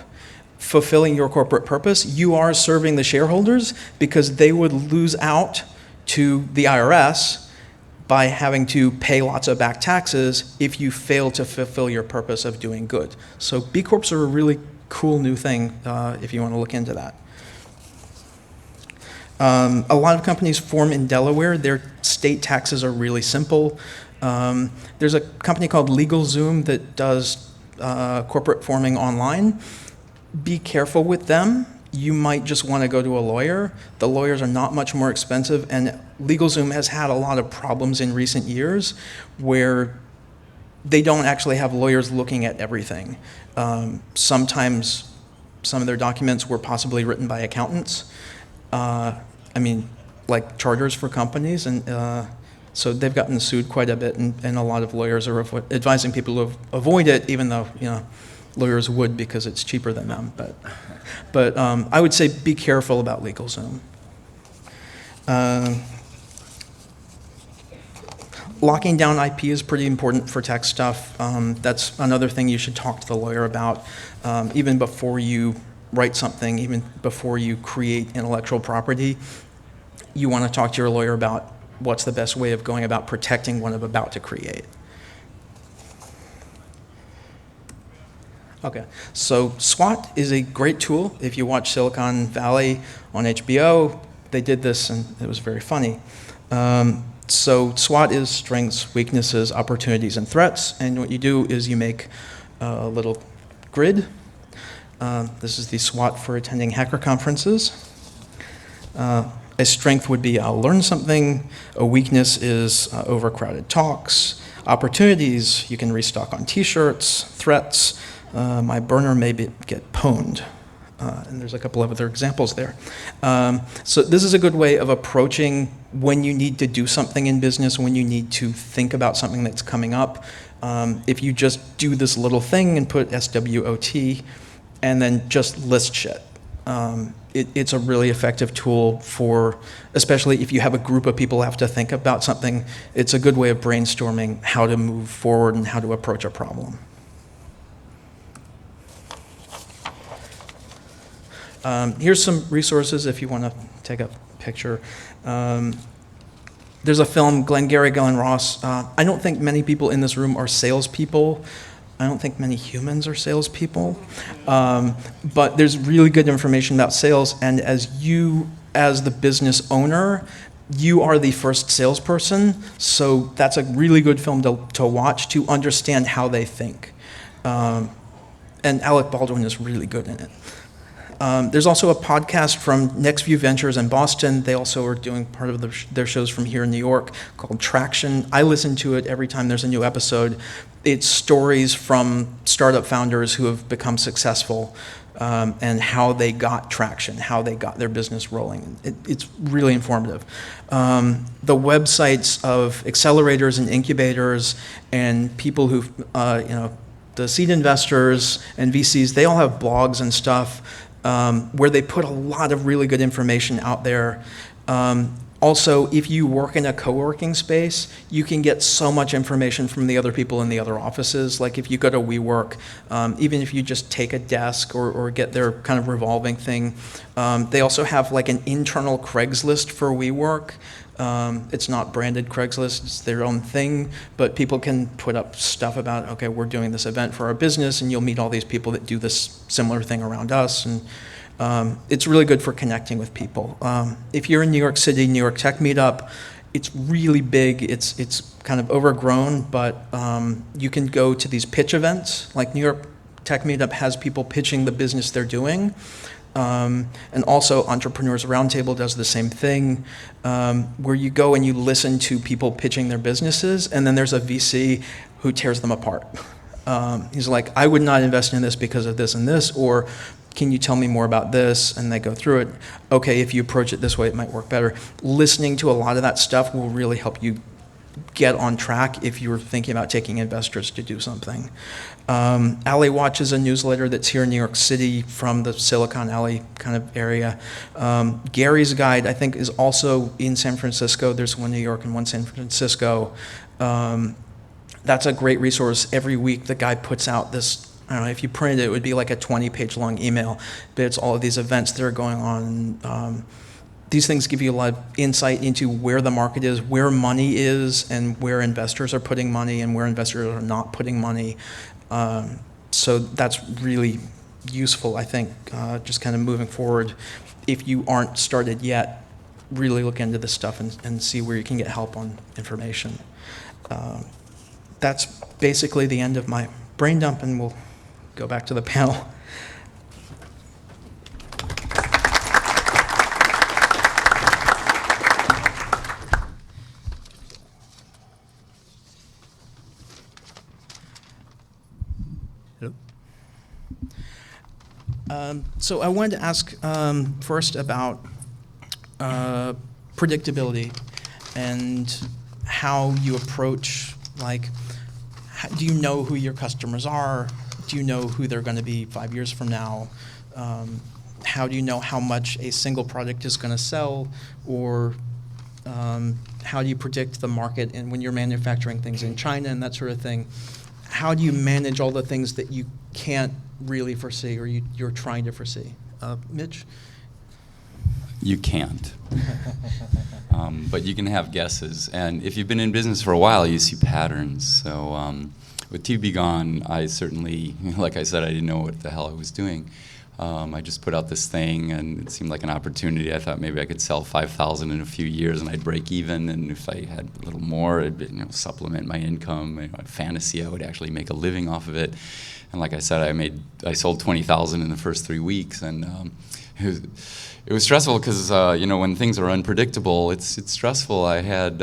fulfilling your corporate purpose, you are serving the shareholders, because they would lose out to the IRS by having to pay lots of back taxes if you fail to fulfill your purpose of doing good. So B Corps are a really cool new thing if you want to look into that. A lot of companies form in Delaware. Their state taxes are really simple. There's a company called LegalZoom that does corporate forming online. Be careful with them. You might just want to go to a lawyer. The lawyers are not much more expensive, and LegalZoom has had a lot of problems in recent years where they don't actually have lawyers looking at everything. Sometimes some of their documents were possibly written by accountants. Like charters for companies, and so they've gotten sued quite a bit, and a lot of lawyers are advising people to avoid it, even though lawyers would, because it's cheaper than them. But I would say be careful about LegalZoom. Locking down IP is pretty important for tech stuff. That's another thing you should talk to the lawyer about, even before you write something, even before you create intellectual property. You want to talk to your lawyer about what's the best way of going about protecting what I'm about to create. Okay, so SWOT is a great tool. If you watch Silicon Valley on HBO, they did this and it was very funny. So SWOT is strengths, weaknesses, opportunities, and threats. And what you do is you make a little grid. This is the SWOT for attending hacker conferences. A strength would be I'll learn something. A weakness is overcrowded talks. Opportunities, you can restock on t-shirts. Threats, my burner may get pwned. And there's a couple of other examples there. So this is a good way of approaching when you need to do something in business, when you need to think about something that's coming up. If you just do this little thing and put SWOT and then just list shit. It's a really effective tool for, especially if you have a group of people who have to think about something, it's a good way of brainstorming how to move forward and how to approach a problem. Here's some resources if you want to take a picture. There's a film, Glengarry Glen Ross. I don't think many people in this room are salespeople. I don't think many humans are salespeople. But there's really good information about sales, and as the business owner, you are the first salesperson, so that's a really good film to watch to understand how they think. And Alec Baldwin is really good in it. There's also a podcast from Nextview Ventures in Boston. They also are doing part of their shows from here in New York called Traction. I listen to it every time there's a new episode. It's stories from startup founders who have become successful and how they got traction, how they got their business rolling. It's really informative. The websites of accelerators and incubators and people who, the seed investors and VCs, they all have blogs and stuff where they put a lot of really good information out there. Also, if you work in a co-working space, you can get so much information from the other people in the other offices. Like if you go to WeWork, even if you just take a desk or get their kind of revolving thing, they also have like an internal Craigslist for WeWork. It's not branded Craigslist, it's their own thing, but people can put up stuff about, okay, we're doing this event for our business, and you'll meet all these people that do this similar thing around us. And it's really good for connecting with people. If you're in New York City, New York Tech Meetup, it's really big. It's kind of overgrown, but you can go to these pitch events. Like New York Tech Meetup has people pitching the business they're doing. And also Entrepreneurs Roundtable does the same thing, where you go and you listen to people pitching their businesses, and then there's a VC who tears them apart. He's like, I would not invest in this because of this and this, or can you tell me more about this? And they go through it. Okay, if you approach it this way, it might work better. Listening to a lot of that stuff will really help you get on track if you're thinking about taking investors to do something. Alley Watch is a newsletter that's here in New York City from the Silicon Alley kind of area. Gary's Guide, I think, is also in San Francisco. There's one in New York and one in San Francisco. That's a great resource. Every week the guy puts out this, I don't know, if you printed it, it would be like a 20-page long email, but it's all of these events that are going on. These things give you a lot of insight into where the market is, where money is, and where investors are putting money and where investors are not putting money. So that's really useful, I think, just kind of moving forward. If you aren't started yet, really look into this stuff and see where you can get help on information. That's basically the end of my brain dump, and we'll go back to the panel. So I wanted to ask first about predictability and how you approach, like, do you know who your customers are? Do you know who they're going to be 5 years from now? How do you know how much a single product is going to sell? Or How do you predict the market? And when you're manufacturing things in China and that sort of thing, how do you manage all the things that you can't really foresee or you're trying to foresee? Mitch? You can't. But you can have guesses. And if you've been in business for a while, you see patterns. So with TV Gone, I certainly, like I said, I didn't know what the hell I was doing. I just put out this thing, and it seemed like an opportunity. I thought maybe I could sell 5,000 in a few years, and I'd break even. And if I had a little more, it'd supplement my income. Fantasy, I would actually make a living off of it. And like I said, I sold 20,000 in the first 3 weeks, and it was stressful because when things are unpredictable, it's stressful. I had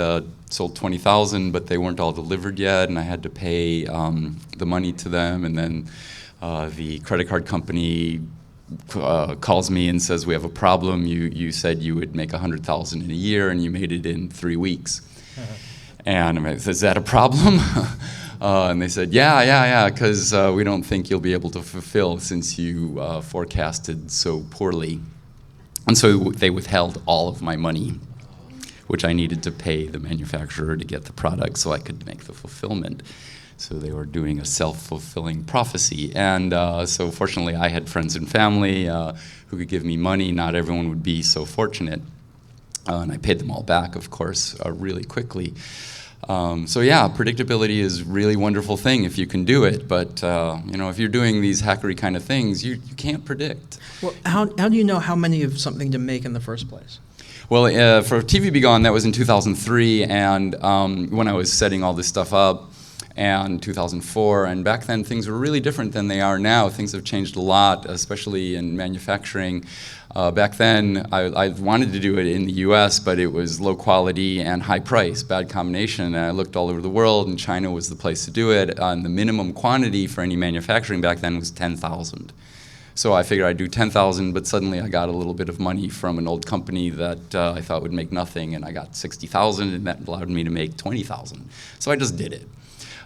sold 20,000, but they weren't all delivered yet, and I had to pay the money to them, and then the credit card company calls me and says, we have a problem. You said you would make 100,000 in a year, and you made it in 3 weeks. And I'm like, is that a problem? And they said, yeah, because we don't think you'll be able to fulfill since you forecasted so poorly. And so they withheld all of my money, which I needed to pay the manufacturer to get the product so I could make the fulfillment. So they were doing a self-fulfilling prophecy. And so fortunately, I had friends and family who could give me money. Not everyone would be so fortunate. And I paid them all back, of course, really quickly. So yeah, predictability is a really wonderful thing if you can do it. But if you're doing these hackery kind of things, you can't predict. Well, how do you know how many of something to make in the first place? Well, for TV Be Gone, that was in 2003, and when I was setting all this stuff up, and 2004, and back then things were really different than they are now. Things have changed a lot, especially in manufacturing. Back then, I wanted to do it in the US, but it was low quality and high price, bad combination. And I looked all over the world, and China was the place to do it. And the minimum quantity for any manufacturing back then was 10,000. So I figured I'd do 10,000, but suddenly I got a little bit of money from an old company that I thought would make nothing, and I got 60,000, and that allowed me to make 20,000. So I just did it.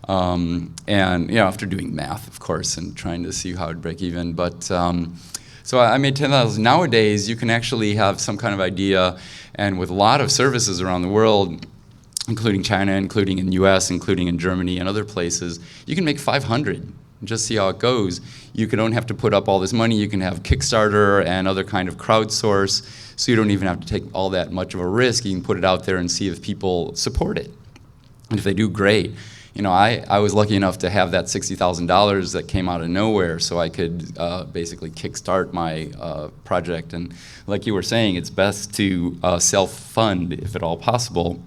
After doing math, of course, and trying to see how I'd break even. But so I made 10,000. Nowadays, you can actually have some kind of idea, and with a lot of services around the world, including China, including in the US, including in Germany and other places, you can make 500. Just see how it goes. You don't have to put up all this money. You can have Kickstarter and other kind of crowdsource, so you don't even have to take all that much of a risk. You can put it out there and see if people support it. And if they do, great. I was lucky enough to have that $60,000 that came out of nowhere, so I could basically kickstart my project. And like you were saying, it's best to self-fund if at all possible.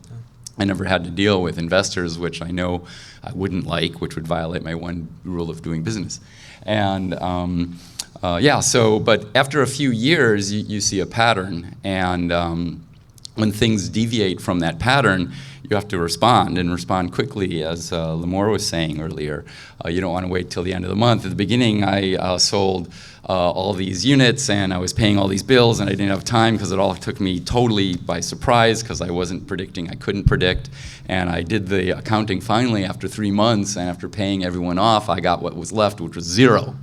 I never had to deal with investors, which I know I wouldn't like, which would violate my one rule of doing business. And but after a few years, you see a pattern. And when things deviate from that pattern, you have to respond, and respond quickly, as Limor was saying earlier. You don't want to wait till the end of the month. At the beginning, I sold all these units, and I was paying all these bills, and I didn't have time because it all took me totally by surprise because I wasn't predicting. I couldn't predict. And I did the accounting finally after 3 months, and after paying everyone off, I got what was left, which was zero.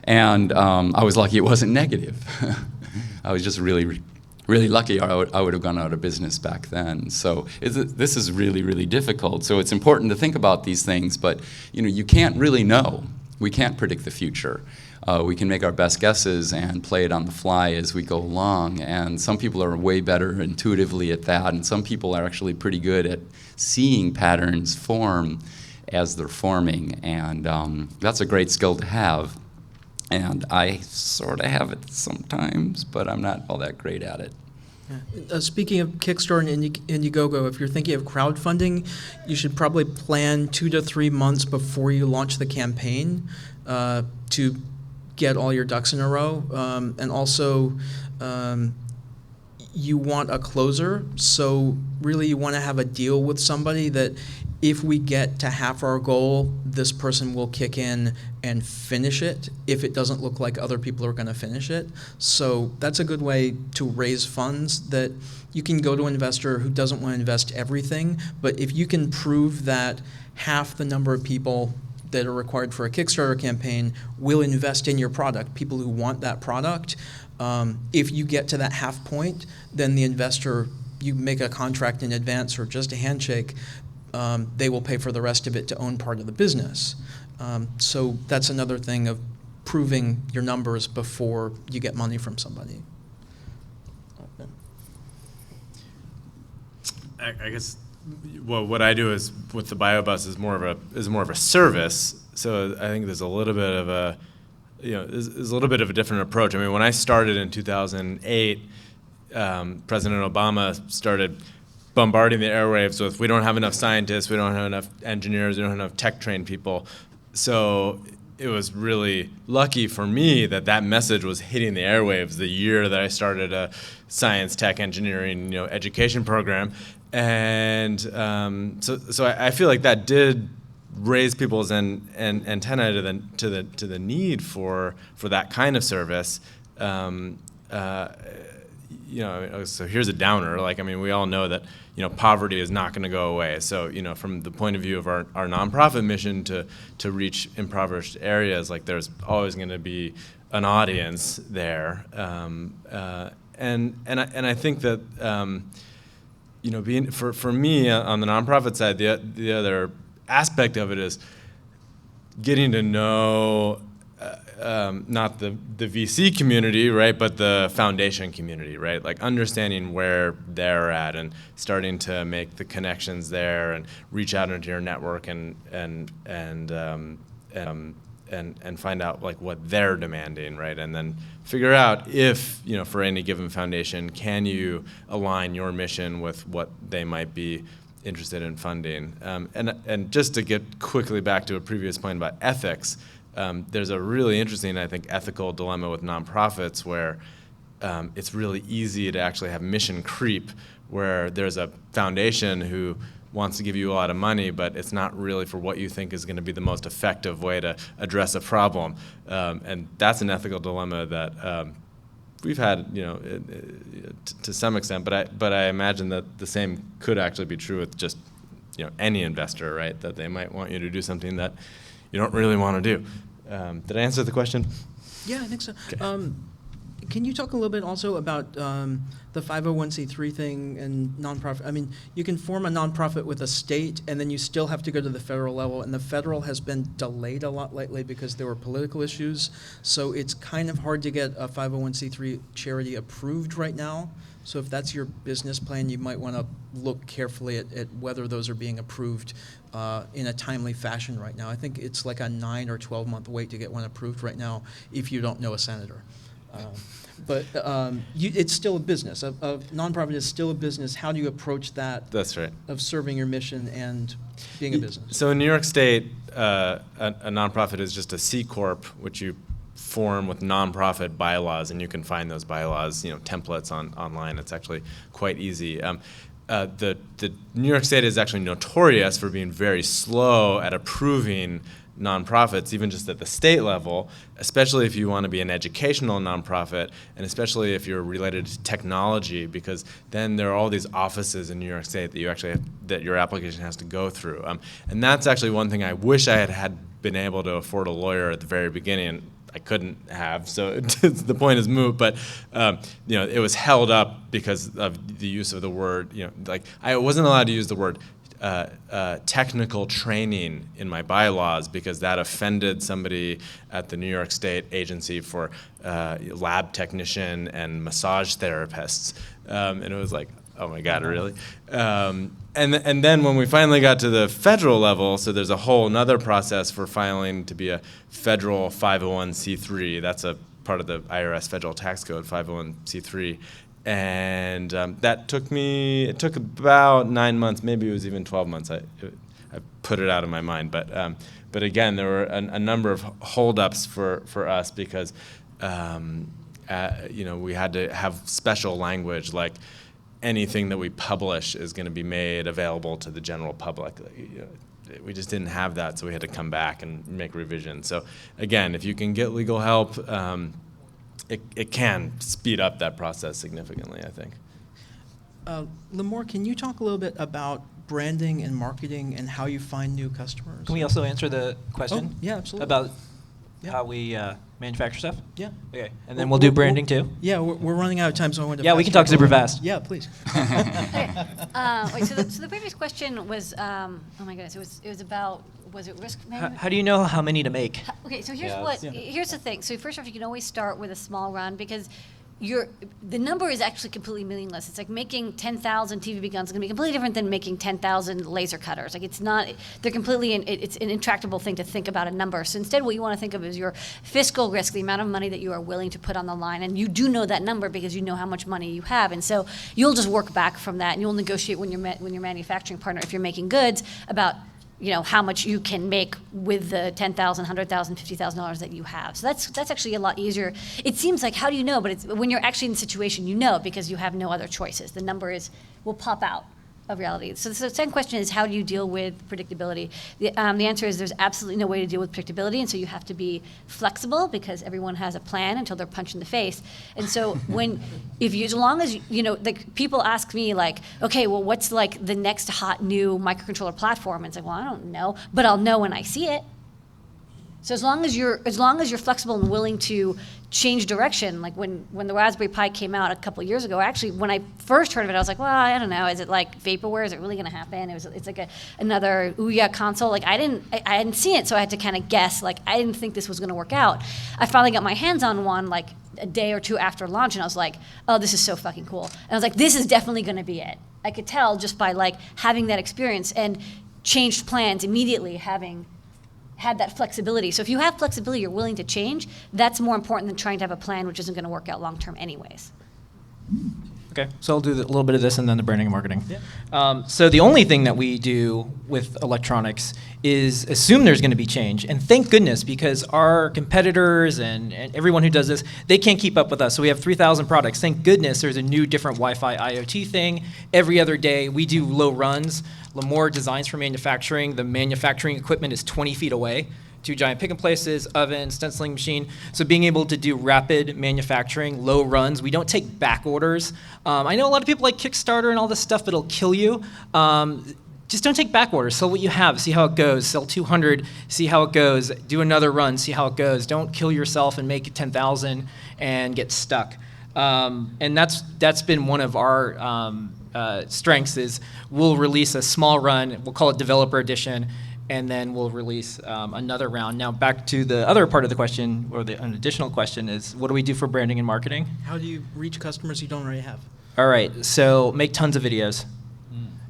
And I was lucky it wasn't negative. I was just really lucky, or I would have gone out of business back then. So this is really, really difficult. So it's important to think about these things, but you can't really know. We can't predict the future. We can make our best guesses and play it on the fly as we go along. And some people are way better intuitively at that, and some people are actually pretty good at seeing patterns form as they're forming. And that's a great skill to have. And I sort of have it sometimes, but I'm not all that great at it. Speaking of Kickstarter and Indiegogo, if you're thinking of crowdfunding, you should probably plan 2 to 3 months before you launch the campaign to get all your ducks in a row. And also, you want a closer. So really, you want to have a deal with somebody that if we get to half our goal, this person will kick in and finish it if it doesn't look like other people are going to finish it. So that's a good way to raise funds, that you can go to an investor who doesn't want to invest everything, but if you can prove that half the number of people that are required for a Kickstarter campaign will invest in your product, people who want that product, if you get to that half point, then the investor you make a contract in advance or just a handshake, they will pay for the rest of it to own part of the business. So that's another thing of proving your numbers before you get money from somebody. I guess what I do is with the BioBus is more of a service. So I think there's a little bit of a there's a little bit of a different approach. I mean, when I started in 2008, President Obama started bombarding the airwaves with, we don't have enough scientists, we don't have enough engineers, we don't have enough tech-trained people. So it was really lucky for me that message was hitting the airwaves the year that I started a science, tech, engineering, education program. And so I feel like that did raise people's antenna to the need for that kind of service. So here's a downer. We all know that poverty is not going to go away. So from the point of view of our nonprofit mission to reach impoverished areas, there's always going to be an audience there. And I think that being for me on the nonprofit side, the other aspect of it is getting to know not the VC community, right, but the foundation community, right? Understanding where they're at and starting to make the connections there and reach out into your network and find out what they're demanding, right? And then figure out if, for any given foundation, can you align your mission with what they might be interested in funding. And just to get quickly back to a previous point about ethics, there's a really interesting, I think, ethical dilemma with nonprofits where it's really easy to actually have mission creep, where there's a foundation who wants to give you a lot of money, but it's not really for what you think is going to be the most effective way to address a problem. And that's an ethical dilemma that we've had, to some extent, but I imagine that the same could actually be true with just, any investor, right? That they might want you to do something that you don't really want to do. Did I answer the question? Yeah, I think so. Okay. Can you talk a little bit also about the 501c3 thing and nonprofit? I mean, you can form a nonprofit with a state, and then you still have to go to the federal level, and the federal has been delayed a lot lately because there were political issues. So it's kind of hard to get a 501c3 charity approved right now. So if that's your business plan, you might want to look carefully at whether those are being approved in a timely fashion right now. I think it's like a 9 or 12-month wait to get one approved right now if you don't know a senator. But it's still a business. A nonprofit is still a business. How do you approach that? That's right. Of serving your mission and being a business? So in New York State, a nonprofit is just a C Corp, which you form with nonprofit bylaws, and you can find those bylaws, templates online. It's actually quite easy. The New York State is actually notorious for being very slow at approving nonprofits, even just at the state level, especially if you want to be an educational nonprofit, and especially if you're related to technology, because then there are all these offices in New York State that you actually that your application has to go through. And that's actually one thing I wish I had been able to afford a lawyer at the very beginning. I couldn't have, so the point is moot. But it was held up because of the use of the word. I wasn't allowed to use the word technical training in my bylaws because that offended somebody at the New York State Agency for lab technician and massage therapists, and it was like, oh my God, really? And then when we finally got to the federal level, so there's a whole nother process for filing to be a federal 501c3. That's a part of the IRS federal tax code, 501c3. And that took about 9 months, maybe it was even 12 months. I put it out of my mind. But again, there were a number of holdups for us because we had to have special language, like anything that we publish is going to be made available to the general public. We just didn't have that, so we had to come back and make revisions. So again, if you can get legal help, it can speed up that process significantly, I think. Limor, can you talk a little bit about branding and marketing and how you find new customers? Can we also answer the question? Oh, yeah, absolutely. About Yeah. how we Manufacture stuff? Yeah. Okay. And then we'll do branding too? Yeah, we're running out of time, so I wanted to. Yeah, we can talk super fast. Yeah, please. Wait, so the previous question was, oh my goodness, it was about, was it risk management? How do you know how many to make? Okay, so Yeah, here's the thing. So first off, you can always start with a small run because the number is actually completely meaningless. It's like making 10,000 TVB guns is going to be completely different than making 10,000 laser cutters. Like it's not, they're completely, it's an intractable thing to think about a number. So instead what you want to think of is your fiscal risk, the amount of money that you are willing to put on the line. And you do know that number because you know how much money you have. And so you'll just work back from that and you'll negotiate when your manufacturing partner, if you're making goods, about how much you can make with the $10,000, $100,000, $50,000 that you have. So that's actually a lot easier. It seems like, how do you know? But when you're actually in the situation, you know because you have no other choices. The number will pop out of reality. So the second question is, how do you deal with predictability? The answer is there's absolutely no way to deal with predictability, and so you have to be flexible because everyone has a plan until they're punched in the face. And so as long as like people ask me like, okay, well, what's like the next hot new microcontroller platform? And it's like, well, I don't know, but I'll know when I see it. So as long as you're flexible and willing to change direction, like when the Raspberry Pi came out a couple years ago, actually when I first heard of it, I was like, well, I don't know, is it like vaporware? Is it really going to happen? It's like another Ouya console. Like I hadn't seen it, so I had to kind of guess. Like I didn't think this was going to work out. I finally got my hands on one like a day or two after launch, and I was like, oh, this is so fucking cool. And I was like, this is definitely going to be it. I could tell just by like having that experience and changed plans immediately, having had that flexibility. So if you have flexibility, you're willing to change, that's more important than trying to have a plan which isn't going to work out long term anyways. Okay, so I'll do a little bit of this and then the branding and marketing. Yeah. So the only thing that we do with electronics is assume there's going to be change. And thank goodness, because our competitors and everyone who does this, they can't keep up with us. So we have 3,000 products. Thank goodness there's a new different Wi-Fi IoT thing. Every other day we do low runs. Limor designs for manufacturing. The manufacturing equipment is 20 feet away. 2 giant pick and places, oven, stenciling machine. So being able to do rapid manufacturing, low runs. We don't take back orders. I know a lot of people like Kickstarter and all this stuff that'll kill you. Just don't take back orders. Sell what you have, see how it goes. Sell 200, see how it goes. Do another run, see how it goes. Don't kill yourself and make it 10,000 and get stuck. And that's been one of our strengths is we'll release a small run, we'll call it Developer Edition, and then we'll release another round. Now back to the other part of the question, or an additional question is, what do we do for branding and marketing? How do you reach customers you don't already have? All right, so make tons of videos.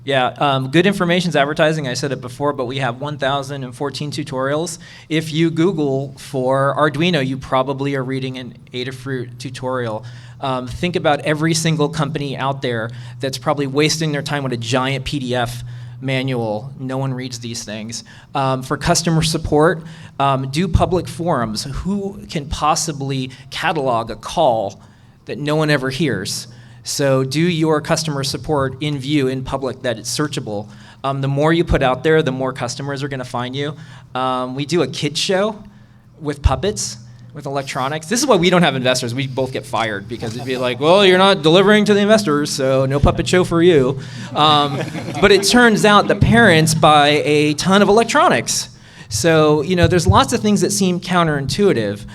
Yeah, good information's advertising. I said it before, but we have 1,014 tutorials. If you Google for Arduino, you probably are reading an Adafruit tutorial. Think about every single company out there that's probably wasting their time with a giant PDF manual. No one reads these things. For customer support, do public forums. Who can possibly catalog a call that no one ever hears? So do your customer support in view, in public, that it's searchable. The more you put out there, the more customers are going to find you. We do a kids show with puppets, with electronics. This is why we don't have investors. We both get fired because it'd be like, well, you're not delivering to the investors, so no puppet show for you. But it turns out the parents buy a ton of electronics. So, there's lots of things that seem counterintuitive.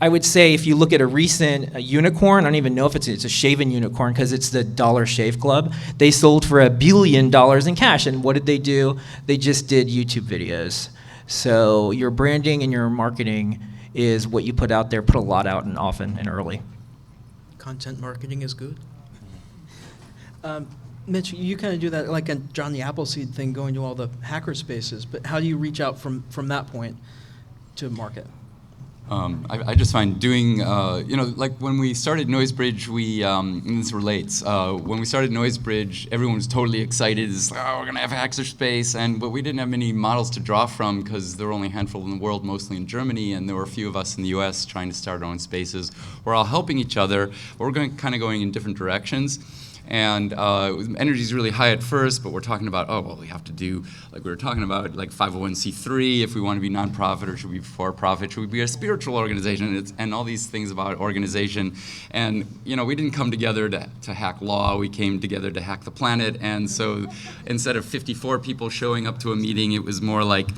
I would say if you look at a recent unicorn, I don't even know if it's a shaven unicorn because it's the Dollar Shave Club. They sold for $1 billion in cash. And what did they do? They just did YouTube videos. So your branding and your marketing is what you put out there. Put a lot out and often and early. Content marketing is good. Mitch, you kind of do that like a John the Appleseed thing, going to all the hacker spaces. But how do you reach out from that point to market? I just find doing, like when we started NoiseBridge, and this relates, when we started NoiseBridge, everyone was totally excited. It's like, oh, we're going to have hackerspace, but we didn't have many models to draw from because there were only a handful in the world, mostly in Germany, and there were a few of us in the US trying to start our own spaces. We're all helping each other. We're kind of going in different directions. And energy is really high at first, but we're talking about, we have to do, like we were talking about, like 501c3 if we want to be nonprofit, or should we be for-profit, should we be a spiritual organization, and all these things about organization. And, we didn't come together to hack law, we came together to hack the planet. And so instead of 54 people showing up to a meeting, it was more like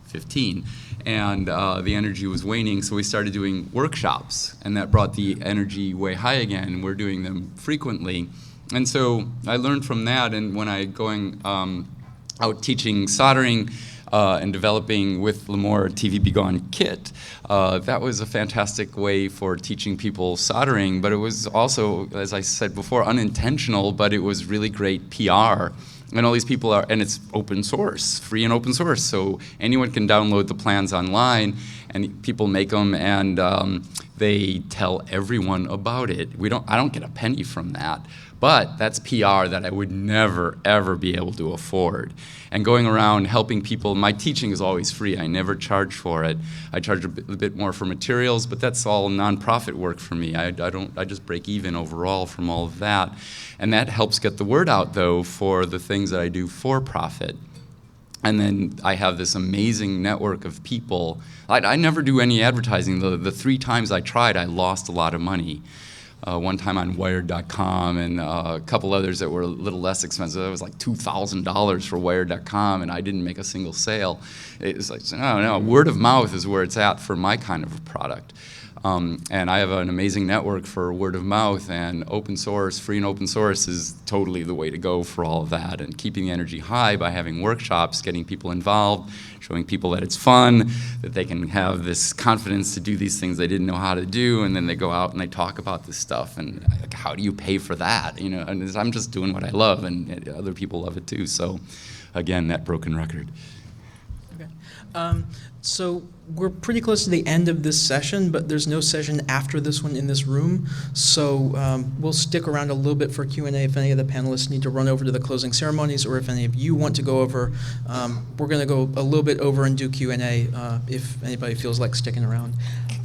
15. and the energy was waning, so we started doing workshops, and that brought the energy way high again. We're doing them frequently. And so I learned from that, and when I going out teaching soldering and developing with Limor TV Be Gone kit, that was a fantastic way for teaching people soldering, but it was also, as I said before, unintentional, but it was really great PR. And all these people are, and it's open source, free and open source, so anyone can download the plans online, and people make them, and they tell everyone about it. I don't get a penny from that, but that's PR that I would never, ever be able to afford. And going around helping people, my teaching is always free. I never charge for it. I charge a bit more for materials, but that's all nonprofit work for me. I just break even overall from all of that. And that helps get the word out, though, for the things that I do for profit. And then I have this amazing network of people. I never do any advertising. The 3 times I tried, I lost a lot of money. One time on Wired.com, and a couple others that were a little less expensive. It was like $2,000 for Wired.com, and I didn't make a single sale. It was like, no, word of mouth is where it's at for my kind of a product. And I have an amazing network for word of mouth, and open source, free and open source is totally the way to go for all of that, and keeping the energy high by having workshops, getting people involved, showing people that it's fun, that they can have this confidence to do these things they didn't know how to do, and then they go out and they talk about this stuff, and like, how do you pay for that? You know, and I'm just doing what I love, and other people love it too. So again, that broken record. Okay. So we're pretty close to the end of this session, but there's no session after this one in this room. So we'll stick around a little bit for Q&A if any of the panelists need to run over to the closing ceremonies, or if any of you want to go over. We're going to go a little bit over and do Q&A if anybody feels like sticking around.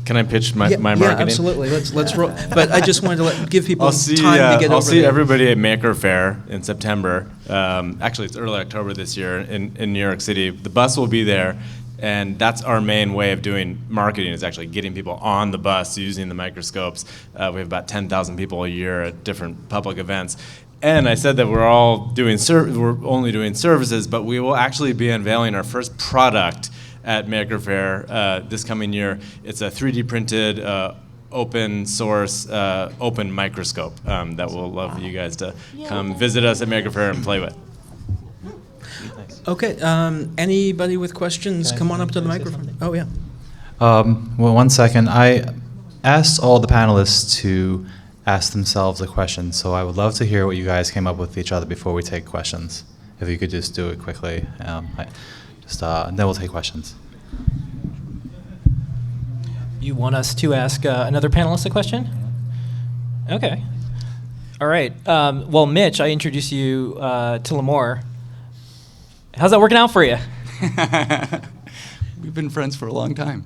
Can I pitch my marketing? Yeah, absolutely. Let's roll. But I just wanted to give people time to get I'll over see there. everybody at Maker Faire in September. Actually, it's early October this year in New York City. The bus will be there. And that's our main way of doing marketing, is actually getting people on the bus using the microscopes. We have about 10,000 people a year at different public events. And I said that we're only doing services, but we will actually be unveiling our first product at Maker Faire this coming year. It's a 3D printed open source, open microscope that we'll love you guys to come visit us at Maker Faire and play with. Okay. Anybody with questions, come on up to the microphone. Oh, yeah. Well, 1 second. I asked all the panelists to ask themselves a question, so I would love to hear what you guys came up with each other before we take questions. If you could just do it quickly, then we'll take questions. You want us to ask another panelist a question? Okay. All right. Well, Mitch, I introduced you to Limor. How's that working out for you? We've been friends for a long time.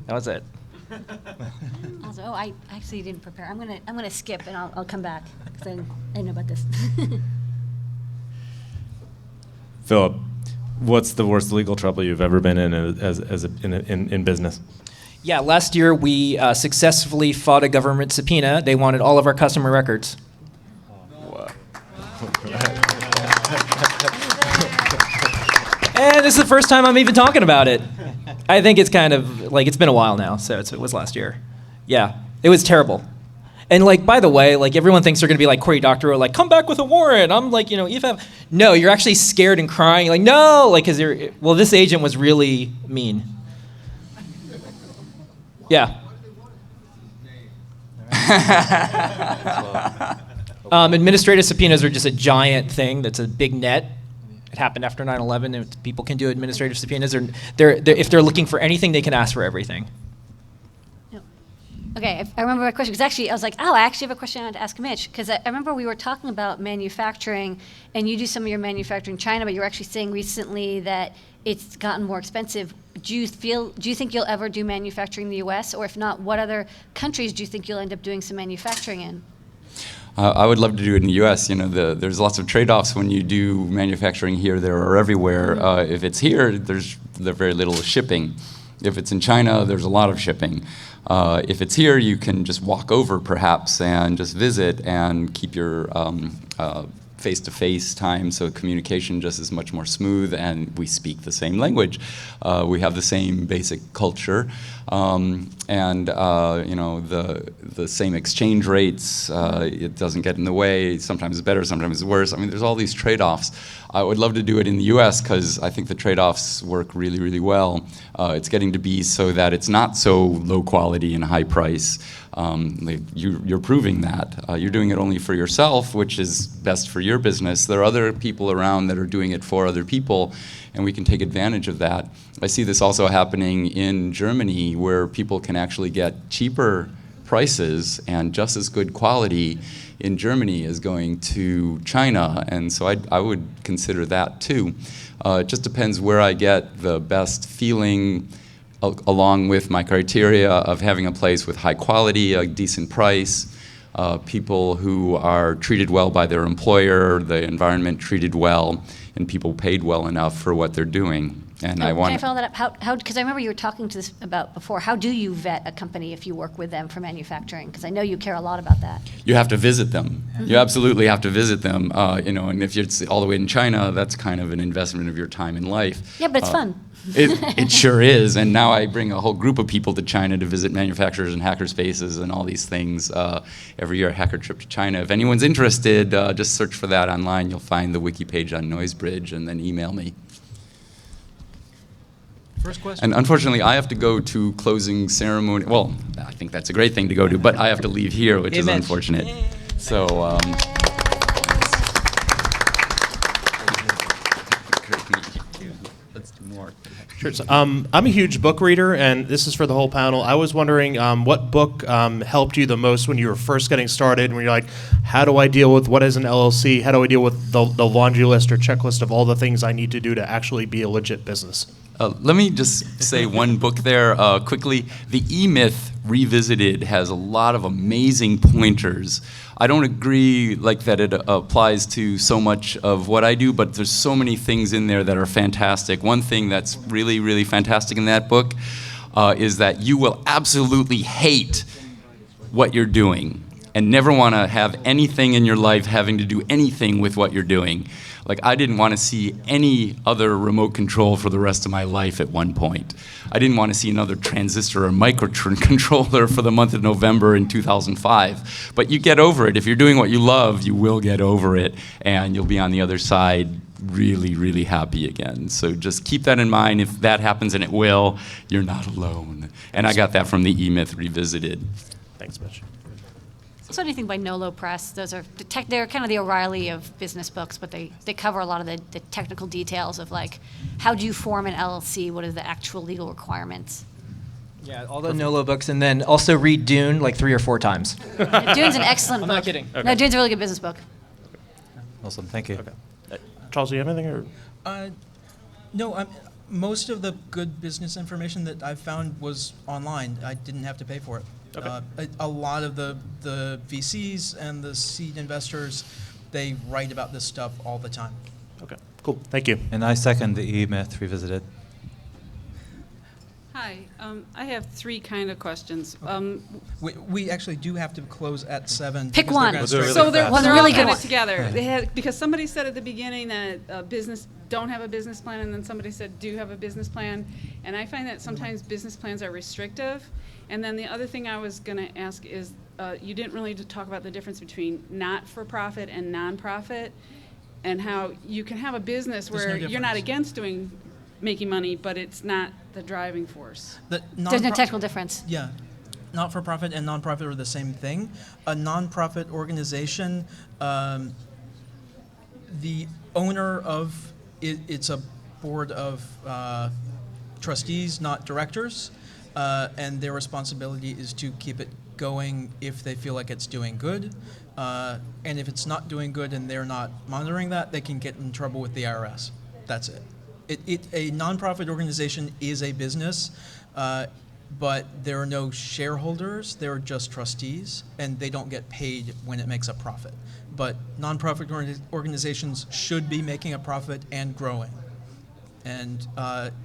That was it. Also, I actually didn't prepare. I'm gonna skip, and I'll come back because I know about this. Philip, what's the worst legal trouble you've ever been in in business? Yeah, last year we successfully fought a government subpoena. They wanted all of our customer records. And this is the first time I'm even talking about it. I think it's kind of like, it's been a while now, so it was last year. Yeah, it was terrible. And like, by the way, like everyone thinks they're gonna be like Cory Doctorow, like come back with a warrant. I'm like, no, you're actually scared and crying. You're like, no, like, this agent was really mean. Yeah. Administrative subpoenas are just a giant thing. That's a big net. It happened after 9/11, and people can do administrative subpoenas. If they're looking for anything, they can ask for everything. Okay, I remember my question, because actually I was like, I actually have a question I wanted to ask Mitch, because I remember we were talking about manufacturing, and you do some of your manufacturing in China, but you were actually saying recently that it's gotten more expensive. Do you think you'll ever do manufacturing in the U.S., or if not, what other countries do you think you'll end up doing some manufacturing in? I would love to do it in the U.S. There's lots of trade-offs when you do manufacturing here, there, or everywhere. If it's here, there's very little shipping. If it's in China, there's a lot of shipping. If it's here, you can just walk over, perhaps, and just visit and keep your face-to-face time, so communication just is much more smooth, and we speak the same language. We have the same basic culture, and the same exchange rates. It doesn't get in the way. Sometimes it's better, sometimes it's worse. I mean, there's all these trade-offs. I would love to do it in the U.S. because I think the trade-offs work really, really well. It's getting to be so that it's not so low quality and high price. You're proving that. You're doing it only for yourself, which is best for your business. There are other people around that are doing it for other people, and we can take advantage of that. I see this also happening in Germany, where people can actually get cheaper prices and just as good quality in Germany as going to China, and so I would consider that too. It just depends where I get the best feeling, along with my criteria of having a place with high quality, a decent price, people who are treated well by their employer, the environment treated well, and people paid well enough for what they're doing. And I want. Can I follow that up? How? Because I remember you were talking to this about before. How do you vet a company if you work with them for manufacturing? Because I know you care a lot about that. You have to visit them. You absolutely have to visit them. And if you're all the way in China, that's kind of an investment of your time and life. Yeah, but it's fun. It sure is. And now I bring a whole group of people to China to visit manufacturers and hacker spaces and all these things. Every year, a hacker trip to China. If anyone's interested, just search for that online. You'll find the wiki page on NoiseBridge, and then email me. First question. And unfortunately, I have to go to closing ceremony. Well, I think that's a great thing to go to, but I have to leave here, which is Mitch. unfortunate. Yay. So. Let's do more. Sure. So, I'm a huge book reader, and this is for the whole panel. I was wondering what book helped you the most when you were first getting started, when you're like, how do I deal with what is an LLC? How do I deal with the laundry list or checklist of all the things I need to do to actually be a legit business? Let me just say one book there quickly. The E-Myth Revisited has a lot of amazing pointers. I don't agree that it applies to so much of what I do, but there's so many things in there that are fantastic. One thing that's really, really fantastic in that book is that you will absolutely hate what you're doing and never want to have anything in your life having to do anything with what you're doing. I didn't want to see any other remote control for the rest of my life at one point. I didn't want to see another transistor or microcontroller for the month of November in 2005. But you get over it. If you're doing what you love, you will get over it, and you'll be on the other side really, really happy again. So just keep that in mind. If that happens, and it will, you're not alone. And I got that from the E-Myth Revisited. Thanks, Mitch. Also, anything by Nolo Press. Those are they're kind of the O'Reilly of business books, but they cover a lot of the technical details of how do you form an LLC? What are the actual legal requirements? Yeah, all the Nolo books, and then also read Dune 3 or 4 times. Dune's an excellent I'm book. not kidding. Okay. No, Dune's a really good business book. Awesome, thank you. Okay. Charles, do you have anything? Or? No, most of the good business information that I've found was online. I didn't have to pay for it. Okay. A lot of the VCs and the seed investors, they write about this stuff all the time. Okay, cool. Thank you. And I second the E-Myth Revisited. Hi, I have 3 kind of questions. We actually do have to close at 7. Pick because they're one. gonna We'll do it start- really So they're, fast. One they're really all good kind one. of together. Because somebody said at the beginning that business don't have a business plan, and then somebody said do have a business plan. And I find that sometimes business plans are restrictive. And then the other thing I was going to ask is, you didn't really talk about the difference between not-for-profit and nonprofit, and how you can have a business There's where no you're not difference. against making money, but it's not the driving force. The There's no nonpro- technical difference. Yeah. Not-for-profit and nonprofit are the same thing. A nonprofit organization, the owner of it's a board of trustees, not directors, and their responsibility is to keep it going if they feel like it's doing good. And if it's not doing good and they're not monitoring that, they can get in trouble with the IRS. That's it. A nonprofit organization is a business, but there are no shareholders. There are just trustees, and they don't get paid when it makes a profit. But nonprofit organizations should be making a profit and growing. And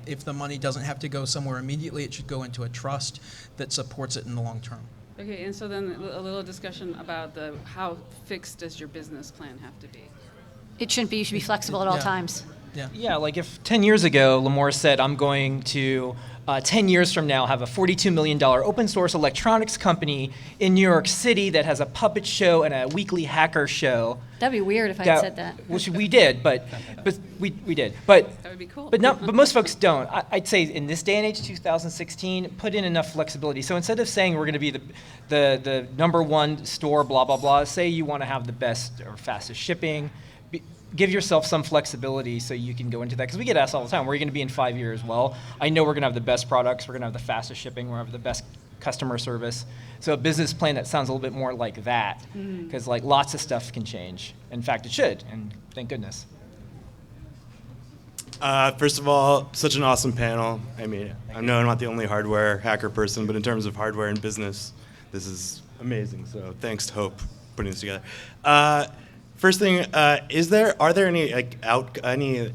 if the money doesn't have to go somewhere immediately, it should go into a trust that supports it in the long term. Okay, and so then a little discussion about how fixed does your business plan have to be? It shouldn't be. You should be flexible at all Yeah. times. Yeah, like if 10 years ago, Limor said, I'm going to, 10 years from now, have a $42 million open source electronics company in New York City that has a puppet show and a weekly hacker show. That'd be weird if I had said that. Which we did, but we did. But That would be cool. But most folks don't. I'd say in this day and age, 2016, put in enough flexibility. So instead of saying we're going to be the number one store, blah blah blah, say you want to have the best or fastest shipping. Give yourself some flexibility so you can go into that. Because we get asked all the time, where are you going to be in 5 years? Well, I know we're going to have the best products, we're going to have the fastest shipping, we're going to have the best customer service. So a business plan that sounds a little bit more like that. Because like lots of stuff can change. In fact, it should, and thank goodness. First of all, such an awesome panel. I mean, I know I'm not the only hardware hacker person, but in terms of hardware and business, this is amazing. So thanks to Hope for putting this together. First thing, are there any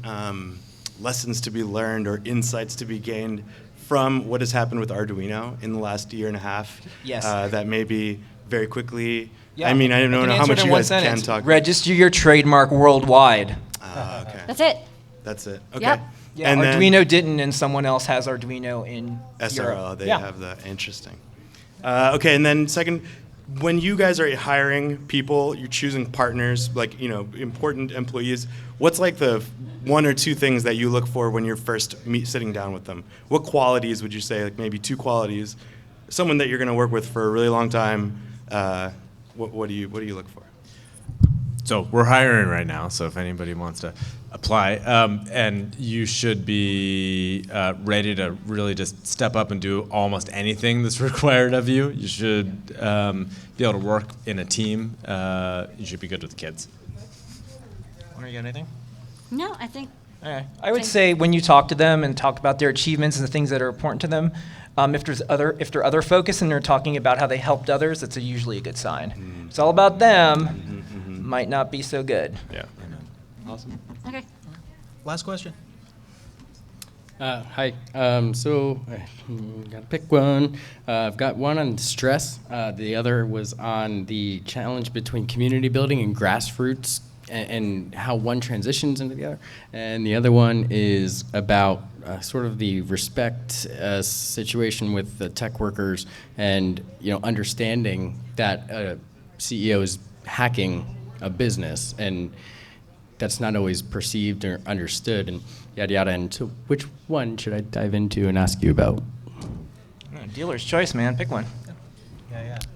lessons to be learned or insights to be gained from what has happened with Arduino in the last year and a half? Yes. That maybe very quickly. Yeah. I mean, I don't know how much you guys can talk. Register your trademark worldwide. Okay. That's it. That's it. Okay. Yep. Yeah, And then- Arduino didn't, and someone else has Arduino in SRL, Europe. they Yeah. have the interesting. Okay, and then second, when you guys are hiring people, you're choosing partners, like important employees. What's like the one or two things that you look for when you're first sitting down with them? What qualities would you say, like maybe two qualities? Someone that you're going to work with for a really long time. What do you look for? So we're hiring right now, so if anybody wants to apply, and you should be ready to really just step up and do almost anything that's required of you. You should be able to work in a team. You should be good with the kids. Want to get anything? No, I think. Okay. I would say when you talk to them and talk about their achievements and the things that are important to them, if they're other focused and they're talking about how they helped others, that's usually a good sign. It's all about them. Might not be so good. Yeah. Awesome. Okay. Last question. Hi. So gotta pick one. I've got one on stress. The other was on the challenge between community building and grassroots, and how one transitions into the other. And the other one is about sort of the respect situation with the tech workers, and understanding that a CEO is hacking a business, and that's not always perceived or understood, and yada yada. And so, which one should I dive into and ask you about? Dealer's choice, man. Pick one.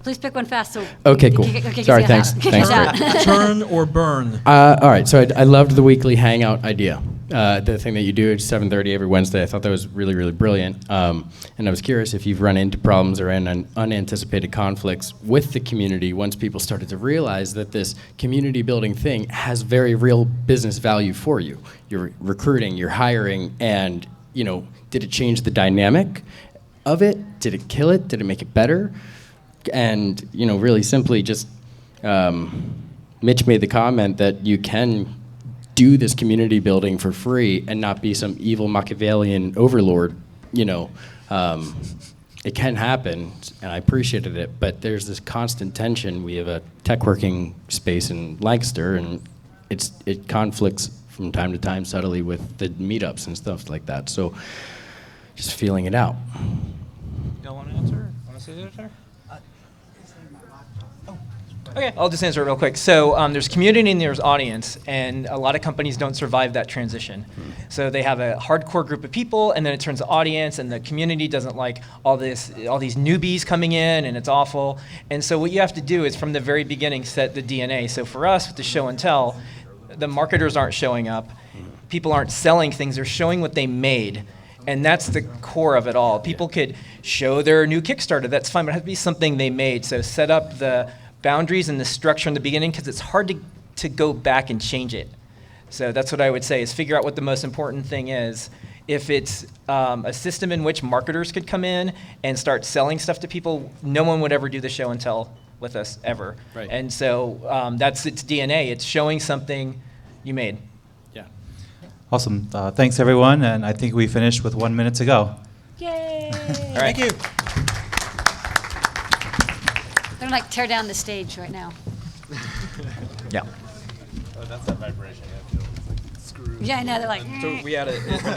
Please pick one fast. So. Okay, cool. Sorry, kick us thanks. out. Turn or burn? All right, so I loved the weekly hangout idea. The thing that you do at 7:30 every Wednesday, I thought that was really, really brilliant. And I was curious if you've run into problems or unanticipated conflicts with the community once people started to realize that this community building thing has very real business value for you. You're recruiting, you're hiring, and did it change the dynamic of it? Did it kill it? Did it make it better? And really simply, just Mitch made the comment that you can do this community building for free and not be some evil Machiavellian overlord. It can happen, and I appreciated it, but there's this constant tension. We have a tech working space in Lancaster, and it conflicts from time to time subtly with the meetups and stuff like that. So just feeling it out. Don't want to answer? Want to say that, sir? Okay, I'll just answer it real quick. So there's community and there's audience, and a lot of companies don't survive that transition. So they have a hardcore group of people, and then it turns to audience, and the community doesn't like all these newbies coming in, and it's awful. And so what you have to do is from the very beginning set the DNA. So for us with the show and tell, the marketers aren't showing up, people aren't selling things, they're showing what they made. And that's the core of it all. People could show their new Kickstarter, that's fine, but it has to be something they made. So set up the boundaries and the structure in the beginning, because it's hard to go back and change it. So that's what I would say, is figure out what the most important thing is. If it's a system in which marketers could come in and start selling stuff to people, no one would ever do the show and tell with us, ever. Right. And so that's its DNA. It's showing something you made. Yeah. Awesome. Thanks, everyone. And I think we finished with 1 minute to go. Yay! All right. Thank you. They're like tear down the stage right now. Yeah. Oh, that's that vibration. I feel it's like screws. Yeah, I know. They're like. So we had a